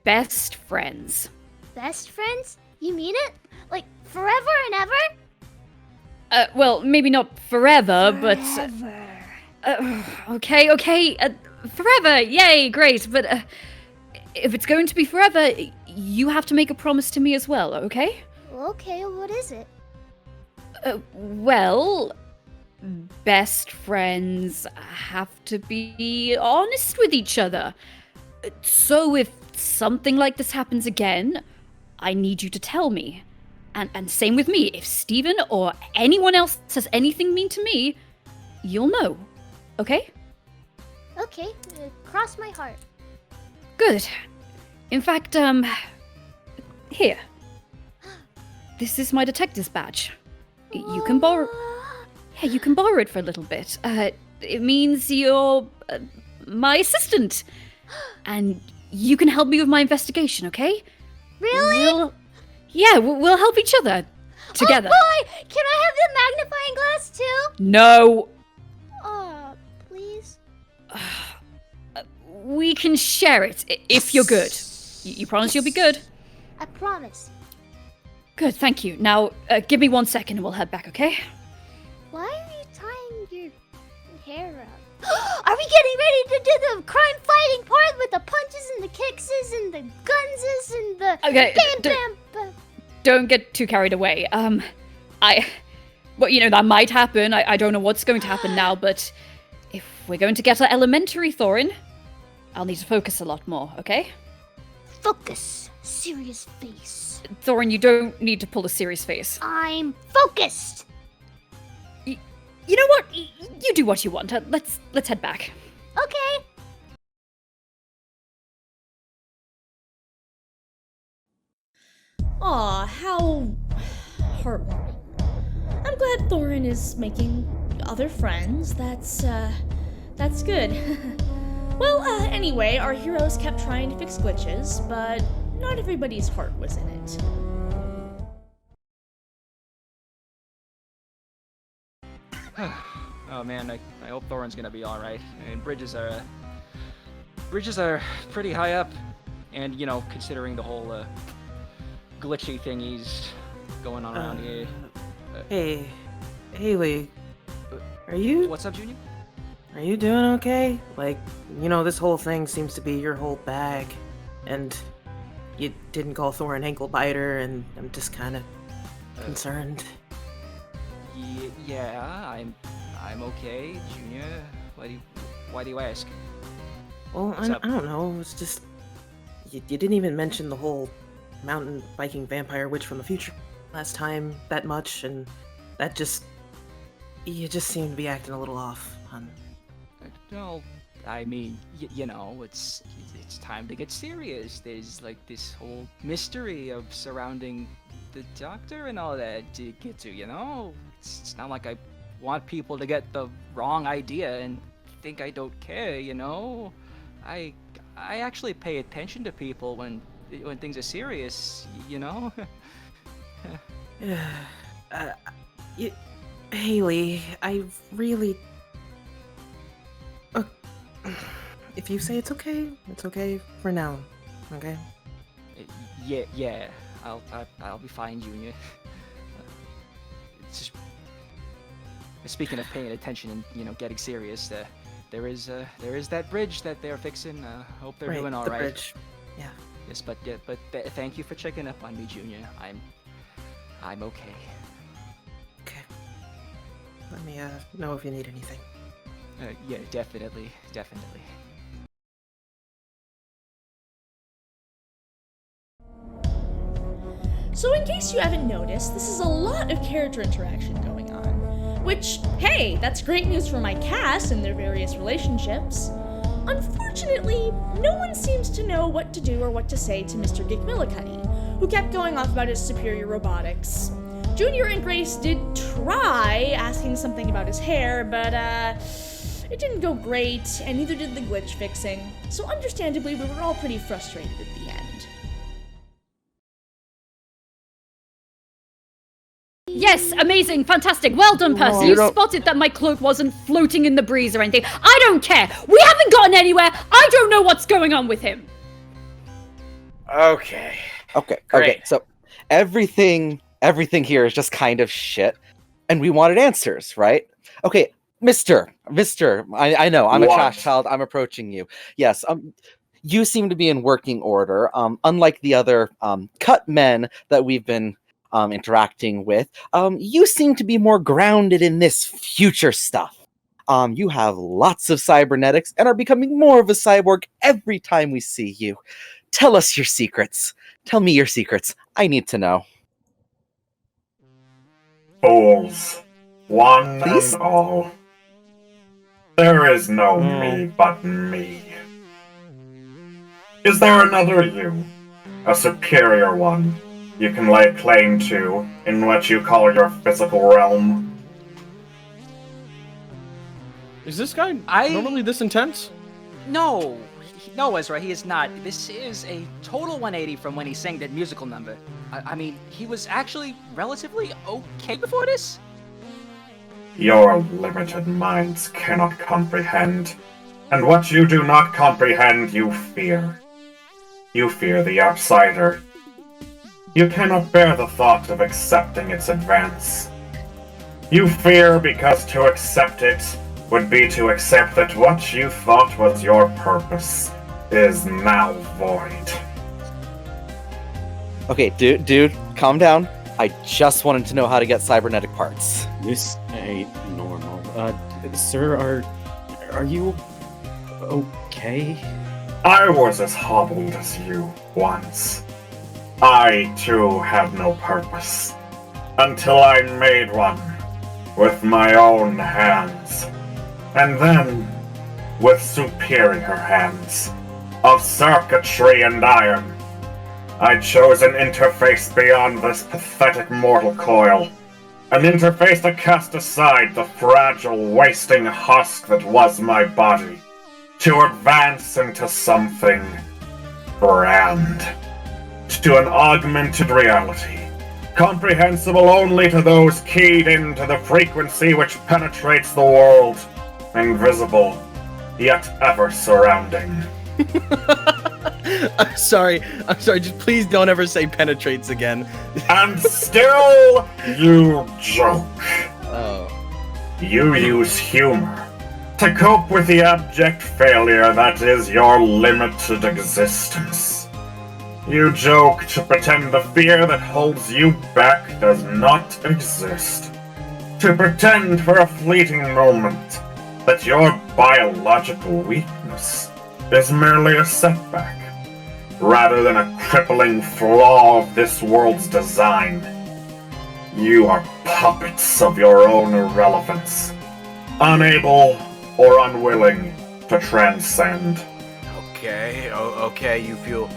best friends. Best friends? You mean it? Like, forever and ever? Well, maybe not forever, but... okay, forever, yay, great, but if it's going to be forever, you have to make a promise to me as well, okay? Okay, what is it? Well, best friends have to be honest with each other. So if something like this happens again, I need you to tell me. And same with me. If Steven or anyone else says anything mean to me, you'll know. Okay? Okay, cross my heart. Good. In fact, here. This is my detective's badge. You can borrow... Yeah, you can borrow it for a little bit. It means you're my assistant. And you can help me with my investigation, okay? Really? We'll help each other. Together. Oh boy! Can I have the magnifying glass too? No. Oh, please? We can share it, if you're good. You promise you'll be good? I promise. Good, thank you. Now, give me 1 second and we'll head back, okay? Why are you tying your hair up? Are we getting ready to do the crime fighting part with the punches and the kickses and the gunses and the Okay, bam bam? Don't get too carried away. Well, you know, that might happen. I don't know what's going to happen now, but if we're going to get our elementary Thorin, I'll need to focus a lot more, okay? Focus. Serious face. Thorin, you don't need to pull a serious face. I'm focused. You know what? You do what you want. Let's head back. Okay. Aw, how heartwarming. I'm glad Thorin is making other friends. That's good. Well, anyway, our heroes kept trying to fix glitches, but not everybody's heart was in it. Oh man, I hope Thorin's gonna be alright. I mean, bridges are pretty high up, and you know, considering the whole glitchy thingies going on around here. Hey, Haley, are you What's up, Junior? doing okay? Like, this whole thing seems to be your whole bag, and you didn't call Thor an ankle biter, and I'm just kind of concerned. Yeah, I'm okay, Junior. Why do you ask? Well, What's I up? don't know. It's just you didn't even mention the whole mountain biking vampire witch from the future last time that much, and that you just seem to be acting a little off, hon. No, I mean, it's time to get serious. There's like this whole mystery of surrounding the doctor and all that to get to. It's not like I want people to get the wrong idea and think I don't care. I actually pay attention to people when things are serious. Haley, I really. If you say it's okay for now. Okay. Yeah. I'll be fine, Junior. It's just, speaking of paying attention and getting serious, there is that bridge that they're fixing. Hope they're doing all the right. Bridge. Yeah. Yes, but thank you for checking up on me, Junior. I'm okay. Okay. Let me know if you need anything. Yeah, definitely. So in case you haven't noticed, this is a lot of character interaction going on. Which, hey, that's great news for my cast and their various relationships. Unfortunately, no one seems to know what to do or what to say to Mr. Gigmillicuddy, who kept going off about his superior robotics. Junior and Grace did try asking something about his hair, but it didn't go great, and neither did the glitch fixing. So understandably, we were all pretty frustrated at the end. Yes, amazing, fantastic, well done, Percy. You spotted that my cloak wasn't floating in the breeze or anything. I don't care. We haven't gotten anywhere. I don't know what's going on with him. Okay. Okay. So everything here is just kind of shit, and we wanted answers, right? Okay, Mister, I know I'm a trash child. I'm approaching you. Yes. You seem to be in working order. Unlike the other cut men that we've been interacting with, you seem to be more grounded in this future stuff. You have lots of cybernetics and are becoming more of a cyborg every time we see you. Tell us your secrets. Tell me your secrets. I need to know. Fools, one Please? and all. There is no me but me. Is there another you? A superior one you can lay claim to in what you call your physical realm? Is this guy normally this intense? No, Ezra, he is not. This is a total 180 from when he sang that musical number. I mean, he was actually relatively okay before this. Your limited minds cannot comprehend, and what you do not comprehend, you fear. You fear the outsider. You cannot bear the thought of accepting its advance. You fear because to accept it would be to accept that what you thought was your purpose is now void. Okay, dude, calm down. I just wanted to know how to get cybernetic parts. This ain't normal. Sir, are you okay? I was as hobbled as you once. I, too, had no purpose. Until I made one. With my own hands. And then, with superior hands. Of circuitry and iron. I chose an interface beyond this pathetic mortal coil. An interface that cast aside the fragile, wasting husk that was my body. To advance into something grand. To an augmented reality, comprehensible only to those keyed into the frequency which penetrates the world, invisible, yet ever surrounding. I'm sorry. Just please don't ever say penetrates again. And still, you joke. Oh. You use humor to cope with the abject failure that is your limited existence. You joke to pretend the fear that holds you back does not exist. To pretend for a fleeting moment that your biological weakness is merely a setback, rather than a crippling flaw of this world's design. You are puppets of your own irrelevance, unable or unwilling to transcend. Okay, you feel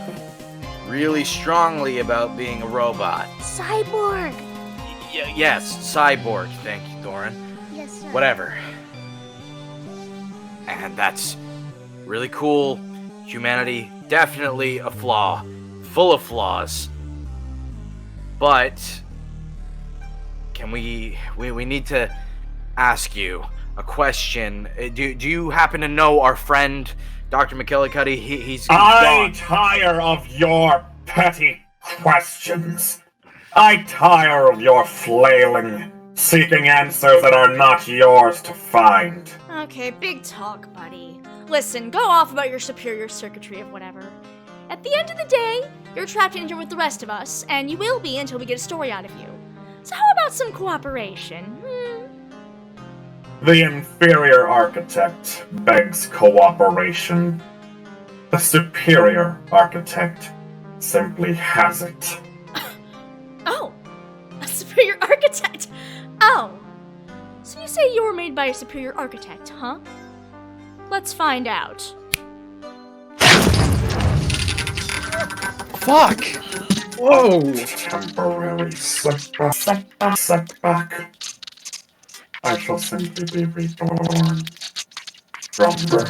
really strongly about being a robot. Cyborg! Yes, cyborg. Thank you, Thorin. Yes, sir. Whatever. And that's really cool. Humanity, definitely a flaw. Full of flaws. But can we need to ask you a question. Do you happen to know our friend, Dr. McGillicuddy? He's I gone. tire of your petty questions. I tire of your flailing, seeking answers that are not yours to find. Okay, big talk, buddy. Listen, go off about your superior circuitry of whatever. At the end of the day, you're trapped in here with the rest of us, and you will be until we get a story out of you. So how about some cooperation? The inferior architect begs cooperation. The superior architect simply has it. Oh, a superior architect. Oh, so you say you were made by a superior architect, huh? Let's find out. Fuck! Whoa! Temporary setback. I shall simply be reborn. Stronger.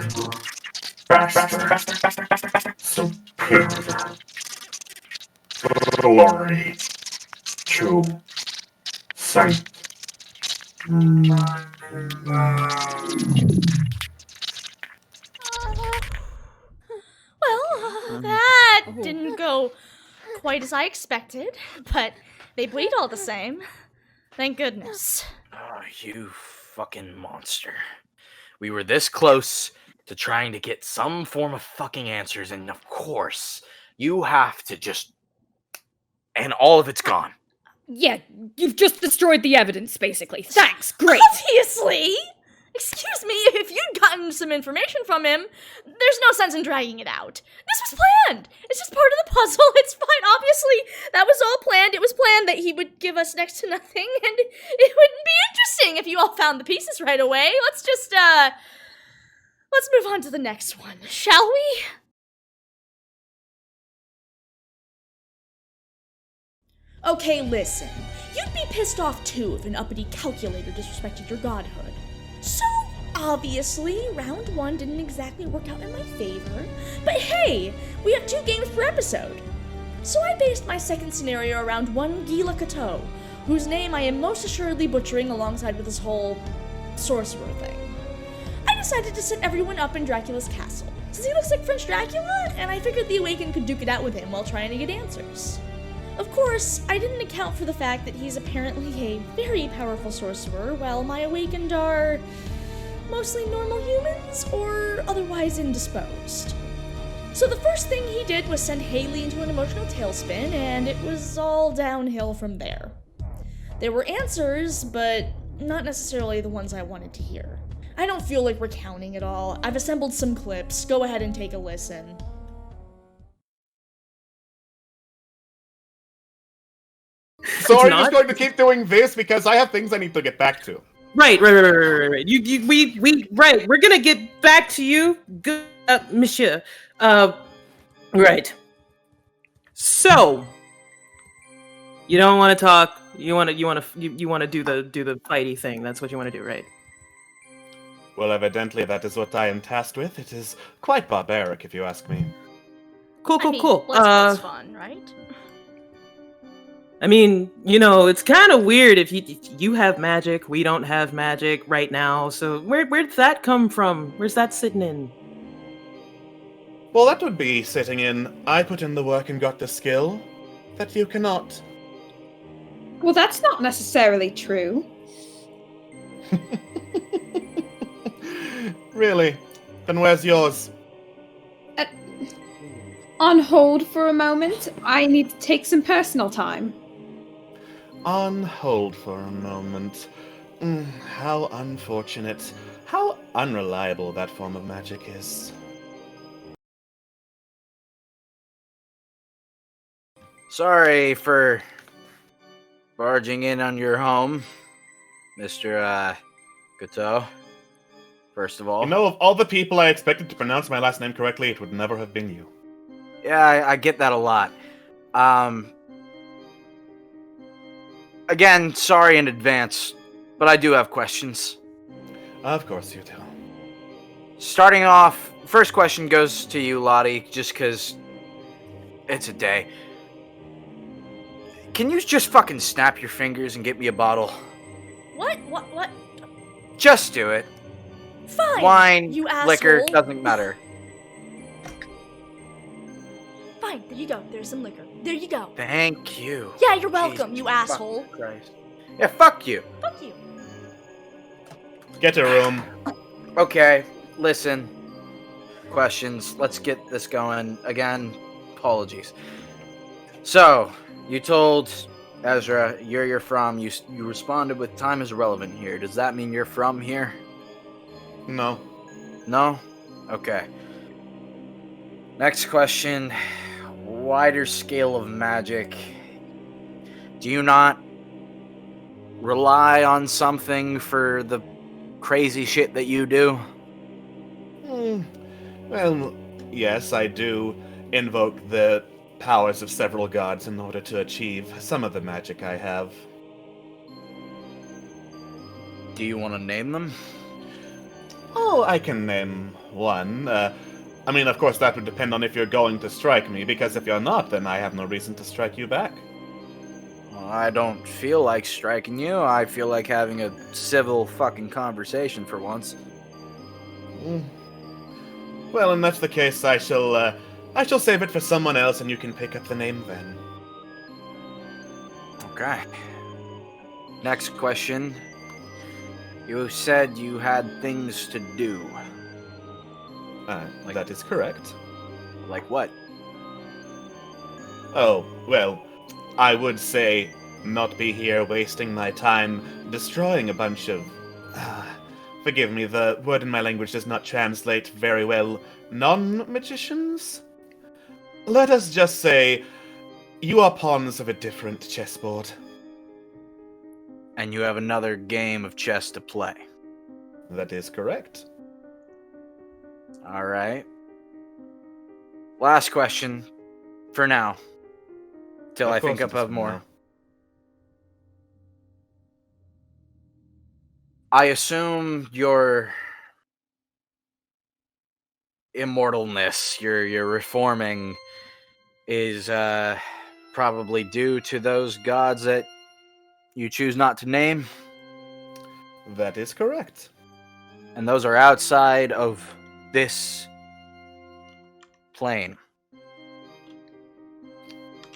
Faster. Superior. Glory. To Saint. Well, that didn't go quite as I expected, but they bleed all the same. Thank goodness. Oh, you fucking monster. We were this close to trying to get some form of fucking answers, and of course, you have to just... And all of it's gone. Yeah, you've just destroyed the evidence, basically. Thanks, great. Obviously! Excuse me, if you'd gotten some information from him, there's no sense in dragging it out. This was planned! It's just part of the puzzle, it's fine. Obviously, that was all planned. It was planned that he would give us next to nothing, and it wouldn't be interesting if you all found the pieces right away. Let's move on to the next one, shall we? Okay, listen. You'd be pissed off too if an uppity calculator disrespected your godhood. So, obviously, round 1 didn't exactly work out in my favor. But hey, we have 2 games per episode. So I based my second scenario around one Gila Kato, whose name I am most assuredly butchering alongside with this whole sorcerer thing. I decided to set everyone up in Dracula's castle, since he looks like French Dracula, and I figured the Awakened could duke it out with him while trying to get answers. Of course, I didn't account for the fact that he's apparently a very powerful sorcerer, while my Awakened are mostly normal humans or otherwise indisposed. So the first thing he did was send Haley into an emotional tailspin, and it was all downhill from there. There were answers, but not necessarily the ones I wanted to hear. I don't feel like recounting it all. I've assembled some clips. Go ahead and take a listen. So are you just going to keep doing this because I have things I need to get back to? Right. Right. We're gonna get back to you, good monsieur. Right. So you don't want to talk. You want to do the fighty thing. That's what you want to do, right? Well, evidently that is what I am tasked with. It is quite barbaric, if you ask me. Cool. Bloodsport's fun, right? I mean, it's kind of weird if you have magic, we don't have magic right now. So where'd that come from? Where's that sitting in? Well, that would be sitting in, I put in the work and got the skill, that you cannot. Well, that's not necessarily true. Really? Then where's yours? On hold for a moment. I need to take some personal time. On hold for a moment. How unfortunate. How unreliable that form of magic is. Sorry for barging in on your home, Mr. Gateau. First of all. You know, of all the people I expected to pronounce my last name correctly, it would never have been you. Yeah, I get that a lot. Again, sorry in advance, but I do have questions. Of course you do. Starting off, first question goes to you, Lottie, just because it's a day. Can you just fucking snap your fingers and get me a bottle? What? Just do it. Fine, Wine, you liquor, asshole. doesn't matter. Fine, there you go. There's some liquor. There you go. Thank you. Yeah, you're welcome, Jesus you asshole. fucking Christ. Yeah, fuck you. Fuck you. Get a room. Okay, listen. Questions. Let's get this going. Again, apologies. So, you told Ezra you're from. You responded with time is irrelevant here. Does that mean you're from here? No. No? Okay. Next question. Wider scale of magic. Do you not rely on something for the crazy shit that you do? Well, yes, I do invoke the powers of several gods in order to achieve some of the magic I have. Do you want to name them? Oh, I can name one. I mean, of course, that would depend on if you're going to strike me, because if you're not, then I have no reason to strike you back. Well, I don't feel like striking you. I feel like having a civil fucking conversation for once. Well, if that's the case, I shall save it for someone else, and you can pick up the name then. Okay. Next question. You said you had things to do. That is correct. Like what? Oh, well, I would say not be here wasting my time destroying a bunch of... forgive me, the word in my language does not translate very well. Non-magicians? Let us just say, you are pawns of a different chessboard. And you have another game of chess to play. That is correct. Alright. Last question. For now. Till I think up of more. I assume your immortalness, your reforming, is probably due to those gods that you choose not to name? That is correct. And those are outside of this plane.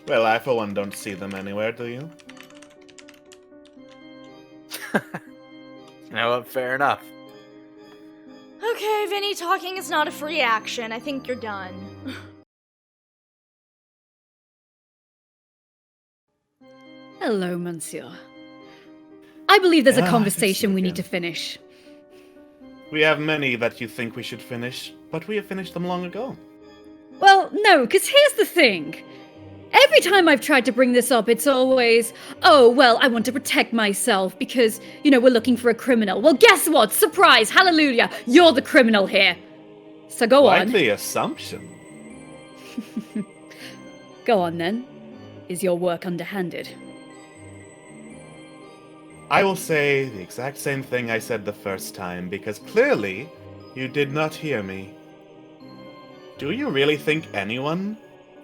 Well, I for one don't see them anywhere, do you? You know what? Fair enough. Okay, Vinny, talking is not a free action. I think you're done. Hello, Monsieur. I believe there's a Ah, conversation we again. need to finish. We have many that you think we should finish, but we have finished them long ago. Well, no, because here's the thing. Every time I've tried to bring this up, it's always, oh, well, I want to protect myself because, we're looking for a criminal. Well, guess what? Surprise! Hallelujah! You're the criminal here. So go Quite on. the assumption. Go on, then. Is your work underhanded? I will say the exact same thing I said the first time, because clearly you did not hear me. Do you really think anyone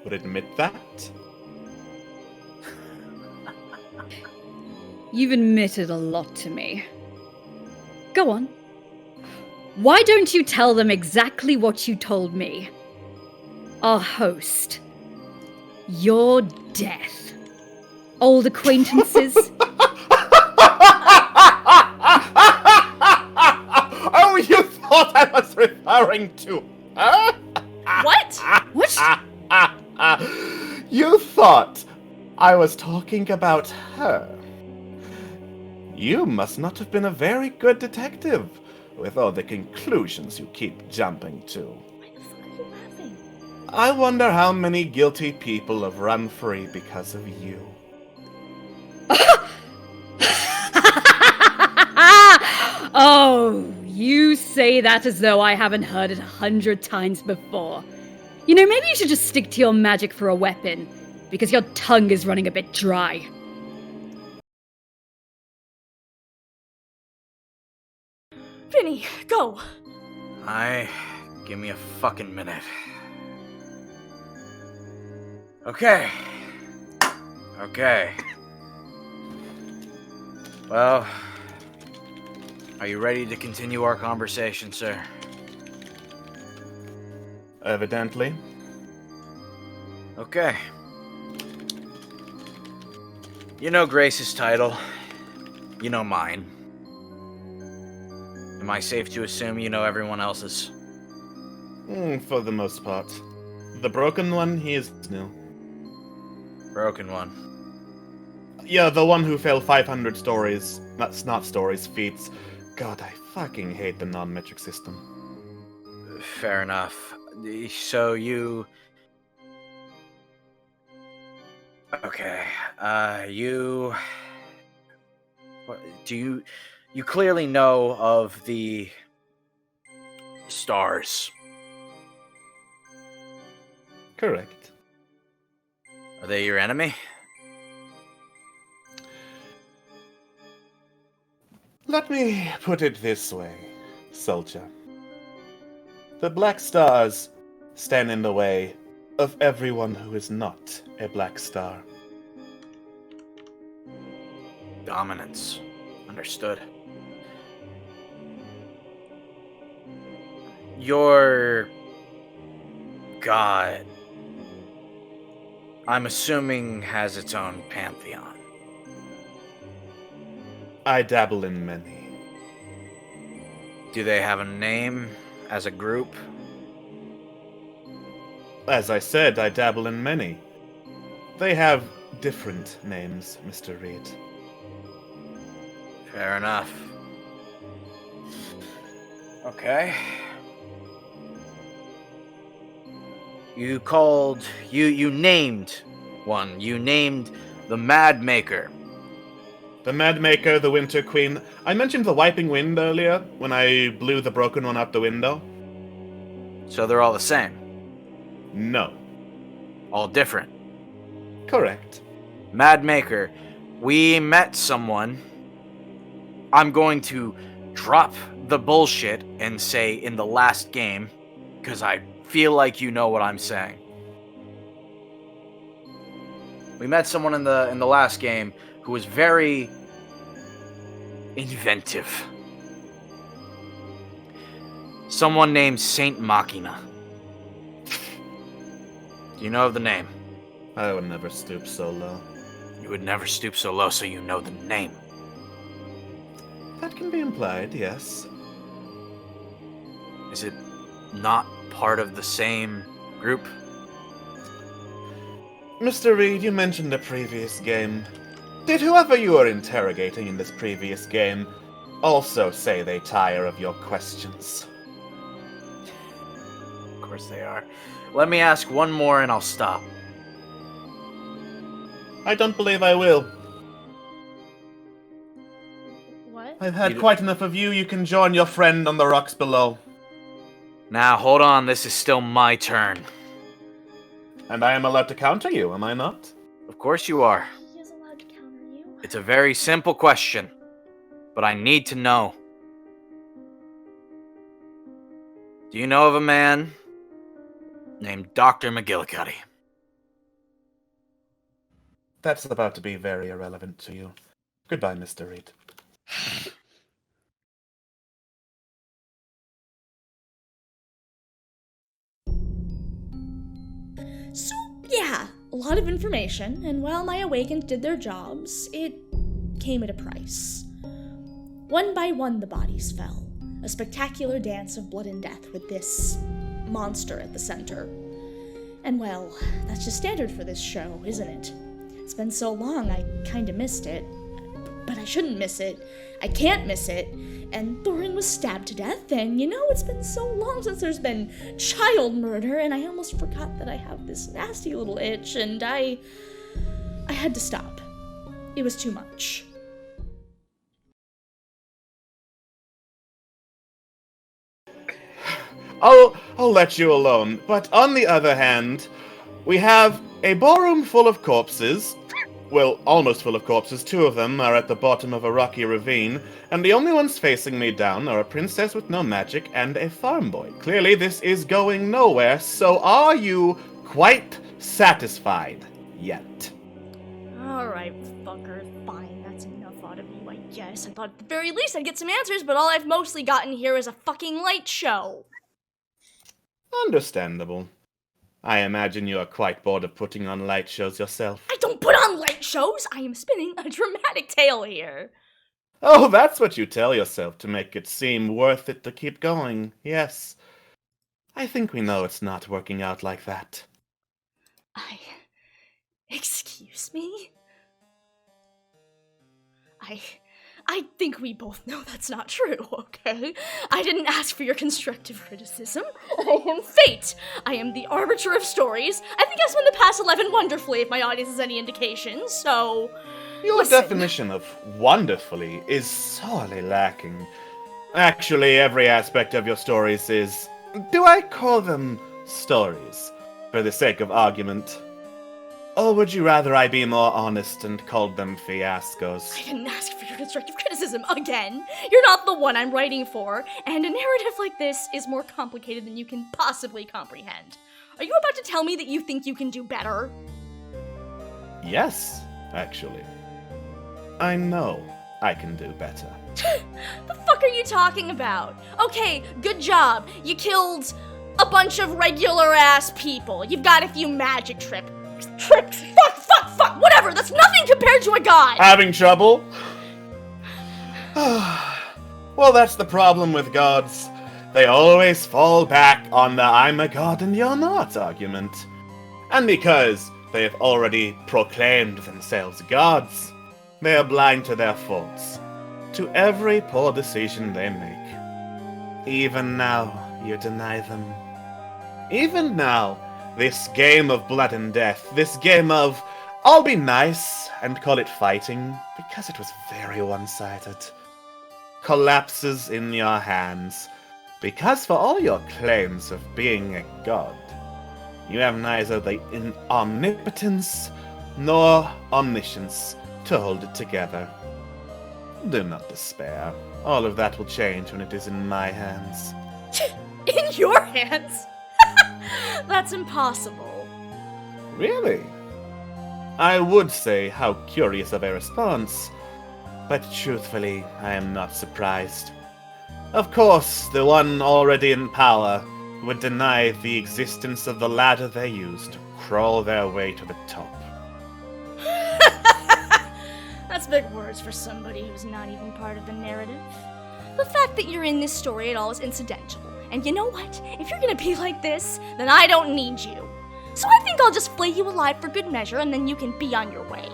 would admit that? You've admitted a lot to me. Go on. Why don't you tell them exactly what you told me? our host, your death. Old acquaintances. Oh, you thought I was referring to her? What? What? You thought I was talking about her. You must not have been a very good detective with all the conclusions you keep jumping to. Why the fuck are you laughing? I wonder how many guilty people have run free because of you. Oh, you say that as though I haven't heard it 100 times before. You know, maybe you should just stick to your magic for a weapon, because your tongue is running a bit dry. Vinny, go! Give me a fucking minute. Okay. Well, are you ready to continue our conversation, sir? Evidently. Okay. You know Grace's title. You know mine. Am I safe to assume you know everyone else's? For the most part. The broken one, he is new. Broken one. Yeah, the one who failed 500 stories. That's not stories, feats. God, I fucking hate the non-metric system. Fair enough. So you... Okay, what, you clearly know of the stars. Correct. Are they your enemy? Let me put it this way, soldier. The Black Stars stand in the way of everyone who is not a Black Star. Dominance. Understood. Your god, I'm assuming, has its own pantheon. I dabble in many. Do they have a name as a group? As I said, I dabble in many. They have different names, Mr. Reed. Fair enough. Okay. You named one. You named the Mad Maker. The Mad Maker, the Winter Queen. I mentioned the Wiping Wind earlier, when I blew the broken one out the window. So they're all the same? No. All different? Correct. Mad Maker, we met someone. I'm going to drop the bullshit and say in the last game, because I feel like you know what I'm saying. We met someone in the last game who was very inventive. Someone named Saint Machina. Do you know of the name? I would never stoop so low. You would never stoop so low, so you know the name. That can be implied, yes. Is it not part of the same group? Mr. Reed, you mentioned a previous game. Did whoever you were interrogating in this previous game also say they tire of your questions? Of course they are. Let me ask one more and I'll stop. I don't believe I will. What? I've had quite enough of you. You can join your friend on the rocks below. Now, hold on. This is still my turn. And I am allowed to counter you, am I not? Of course you are. He is allowed to counter you. It's a very simple question, but I need to know. Do you know of a man named Dr. McGillicuddy? That's about to be very irrelevant to you. Goodbye, Mr. Reed. of information, and while my Awakens did their jobs, it came at a price. One by one the bodies fell, a spectacular dance of blood and death with this monster at the center. And well, that's just standard for this show, isn't it? It's been so long, I kinda missed it. But I shouldn't miss it. I can't miss it. And Thorin was stabbed to death, and it's been so long since there's been child murder, and I almost forgot that I have this nasty little itch, and I had to stop. It was too much. I'll let you alone, but on the other hand, we have a ballroom full of corpses. Well, almost full of corpses. 2 of them are at the bottom of a rocky ravine, and the only ones facing me down are a princess with no magic and a farm boy. Clearly, this is going nowhere, so are you quite satisfied yet? Alright, fucker, fine, that's enough out of you, I guess. I thought at the very least I'd get some answers, but all I've mostly gotten here is a fucking light show. Understandable. I imagine you are quite bored of putting on light shows yourself. I don't put on light shows! I am spinning a dramatic tale here. Oh, that's what you tell yourself to make it seem worth it to keep going, yes. I think we know it's not working out like that. Excuse me? I think we both know that's not true, okay? I didn't ask for your constructive criticism. I am fate. I am the arbiter of stories. I think I've spent the past 11 wonderfully if my audience has any indication, so... Your definition of wonderfully is sorely lacking. Actually, every aspect of your stories is... Do I call them stories, for the sake of argument? Or would you rather I be more honest and called them fiascos? I didn't ask for your constructive criticism again. You're not the one I'm writing for, and a narrative like this is more complicated than you can possibly comprehend. Are you about to tell me that you think you can do better? Yes, actually. I know I can do better. The fuck are you talking about? Okay, good job. You killed a bunch of regular-ass people. You've got a few magic tricks. Fuck, whatever, that's nothing compared to a god! Having trouble? Well, that's the problem with gods. They always fall back on the I'm a god and you're not argument. And because they have already proclaimed themselves gods, they are blind to their faults, to every poor decision they make. Even now, you deny them. Even now, this game of blood and death, this game of I'll be nice and call it fighting, because it was very one-sided, collapses in your hands, because for all your claims of being a god, you have neither the omnipotence nor omniscience to hold it together. Do not despair. All of that will change when it is in my hands. In your hands? That's impossible. Really? I would say how curious of a response, but truthfully, I am not surprised. Of course, the one already in power would deny the existence of the ladder they used to crawl their way to the top. That's big words for somebody who's not even part of the narrative. The fact that you're in this story at all is incidental. And you know what? If you're gonna be like this, then I don't need you. So I think I'll just flay you alive for good measure, and then you can be on your way.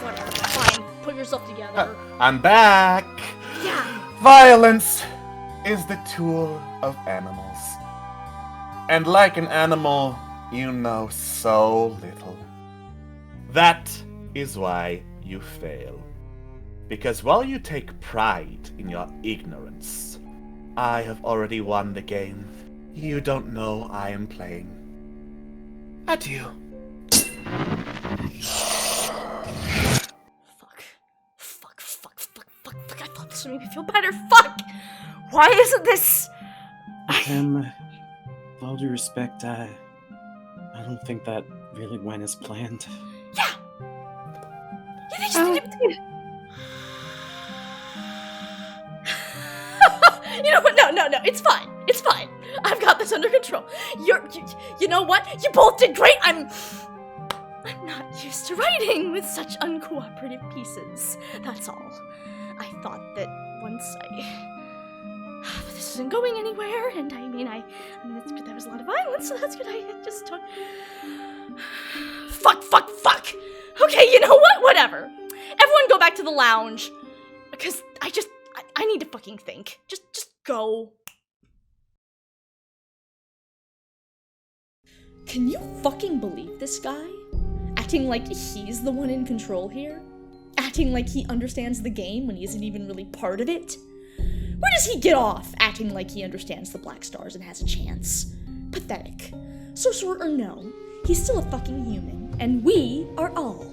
Whatever, fine. Put yourself together. I'm back! Yeah. Violence is the tool of animals. And like an animal, you know so little. That is why you fail. Because while you take pride in your ignorance, I have already won the game. You don't know I am playing. Adieu. Fuck. I thought this would make me feel better. Fuck! Why isn't this... With all due respect, I don't think that really went as planned. Yeah! You just You know what? No, it's fine. It's fine. I've got this under control. You know what? You both did great. I'm not used to writing with such uncooperative pieces. That's all. I thought that once this isn't going anywhere, and I mean, it's good there was a lot of violence, so that's good. I just don't... Fuck! Okay, you know what? Whatever. Everyone go back to the lounge. Because I need to fucking think. Just go. Can you fucking believe this guy? Acting like he's the one in control here? Acting like he understands the game when he isn't even really part of it? Where does he get off acting like he understands the Black Stars and has a chance? Pathetic. Sorcerer or no, he's still a fucking human, and we are all.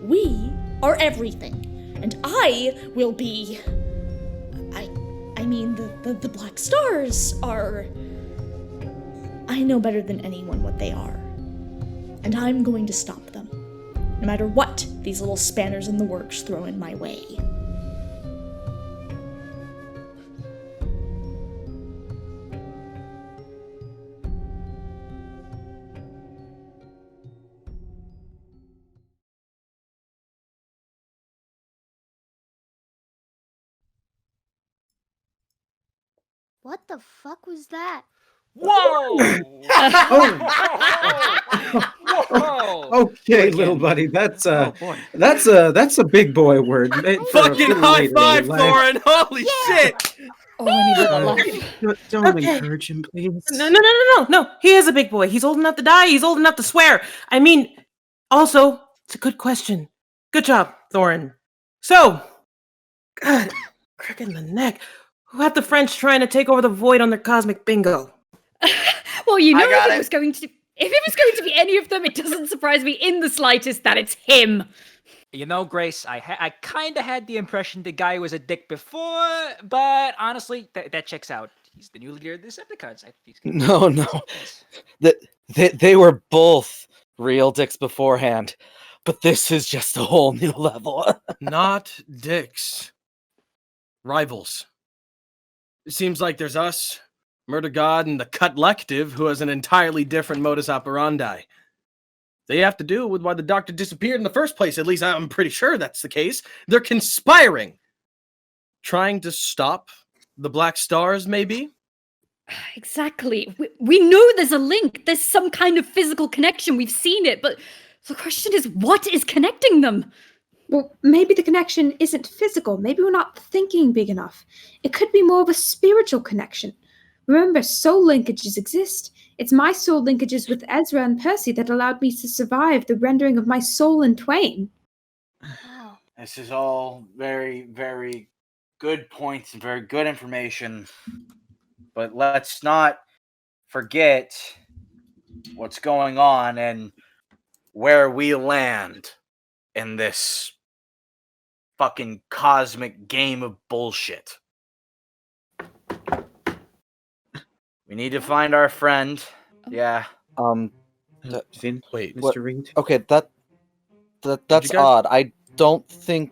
We are everything. And I will be... I mean, the Black Stars are... I know better than anyone what they are. And I'm going to stop them. No matter what these little spanners in the works throw in my way. What the fuck was that? Whoa! Whoa! Okay, little buddy, that's Oh boy. that's a big boy word. For a Fucking little high later in five, your life. Thorin! Holy shit! Oh, I need that laugh. Don't Okay. encourage him, please. No. He is a big boy. He's old enough to die. He's old enough to swear. I mean, also, it's a good question. Good job, Thorin. So, God, crick in the neck. Who had the French trying to take over the void on their cosmic bingo? Well, you know, I got if it. it was going to be any of them, it doesn't surprise me in the slightest that it's him. You know, Grace, I kind of had the impression the guy was a dick before, but honestly, that checks out. He's the new leader of the Decepticons. No. They were both real dicks beforehand, but this is just a whole new level. Not dicks. Rivals. It seems like there's us, Murder God, and the Collective, who has an entirely different modus operandi. They have to do with why the doctor disappeared in the first place. At least I'm pretty sure that's the case. They're conspiring. Trying to stop the Black Stars, maybe? Exactly. We know there's a link. There's some kind of physical connection. We've seen it, but the question is, what is connecting them? Well, maybe the connection isn't physical. Maybe we're not thinking big enough. It could be more of a spiritual connection. Remember, soul linkages exist. It's my soul linkages with Ezra and Percy that allowed me to survive the rendering of my soul in twain. Wow. This is all very, very good points and very good information. But let's not forget what's going on and where we land in this fucking cosmic game of bullshit. We need to find our friend. Yeah. Vin, Wait, Mr. what? Reed? Okay, that's guys- odd. I don't think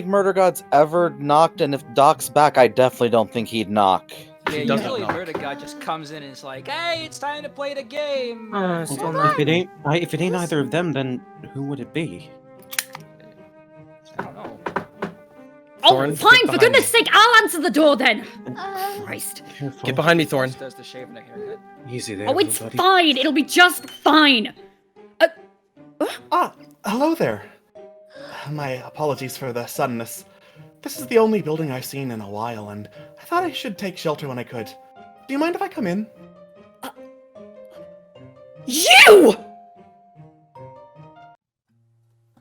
Murder God's ever knocked, and if Doc's back, I definitely don't think he'd knock. Yeah, doesn't usually knock. Murder God just comes in and is like, "Hey, it's time to play the game." Still If it ain't either of them, then who would it be? I don't know. Oh, Thorin, get fine, for behind goodness me. sake, I'll answer the door then. Uh, Christ. Careful. Get behind me, Thorin. Just does the shaving and haircut. Easy there, Oh, it's little buddy. fine. It'll be just fine. Hello there. My apologies for the suddenness. This is the only building I've seen in a while, and I thought I should take shelter when I could. Do you mind if I come in? You!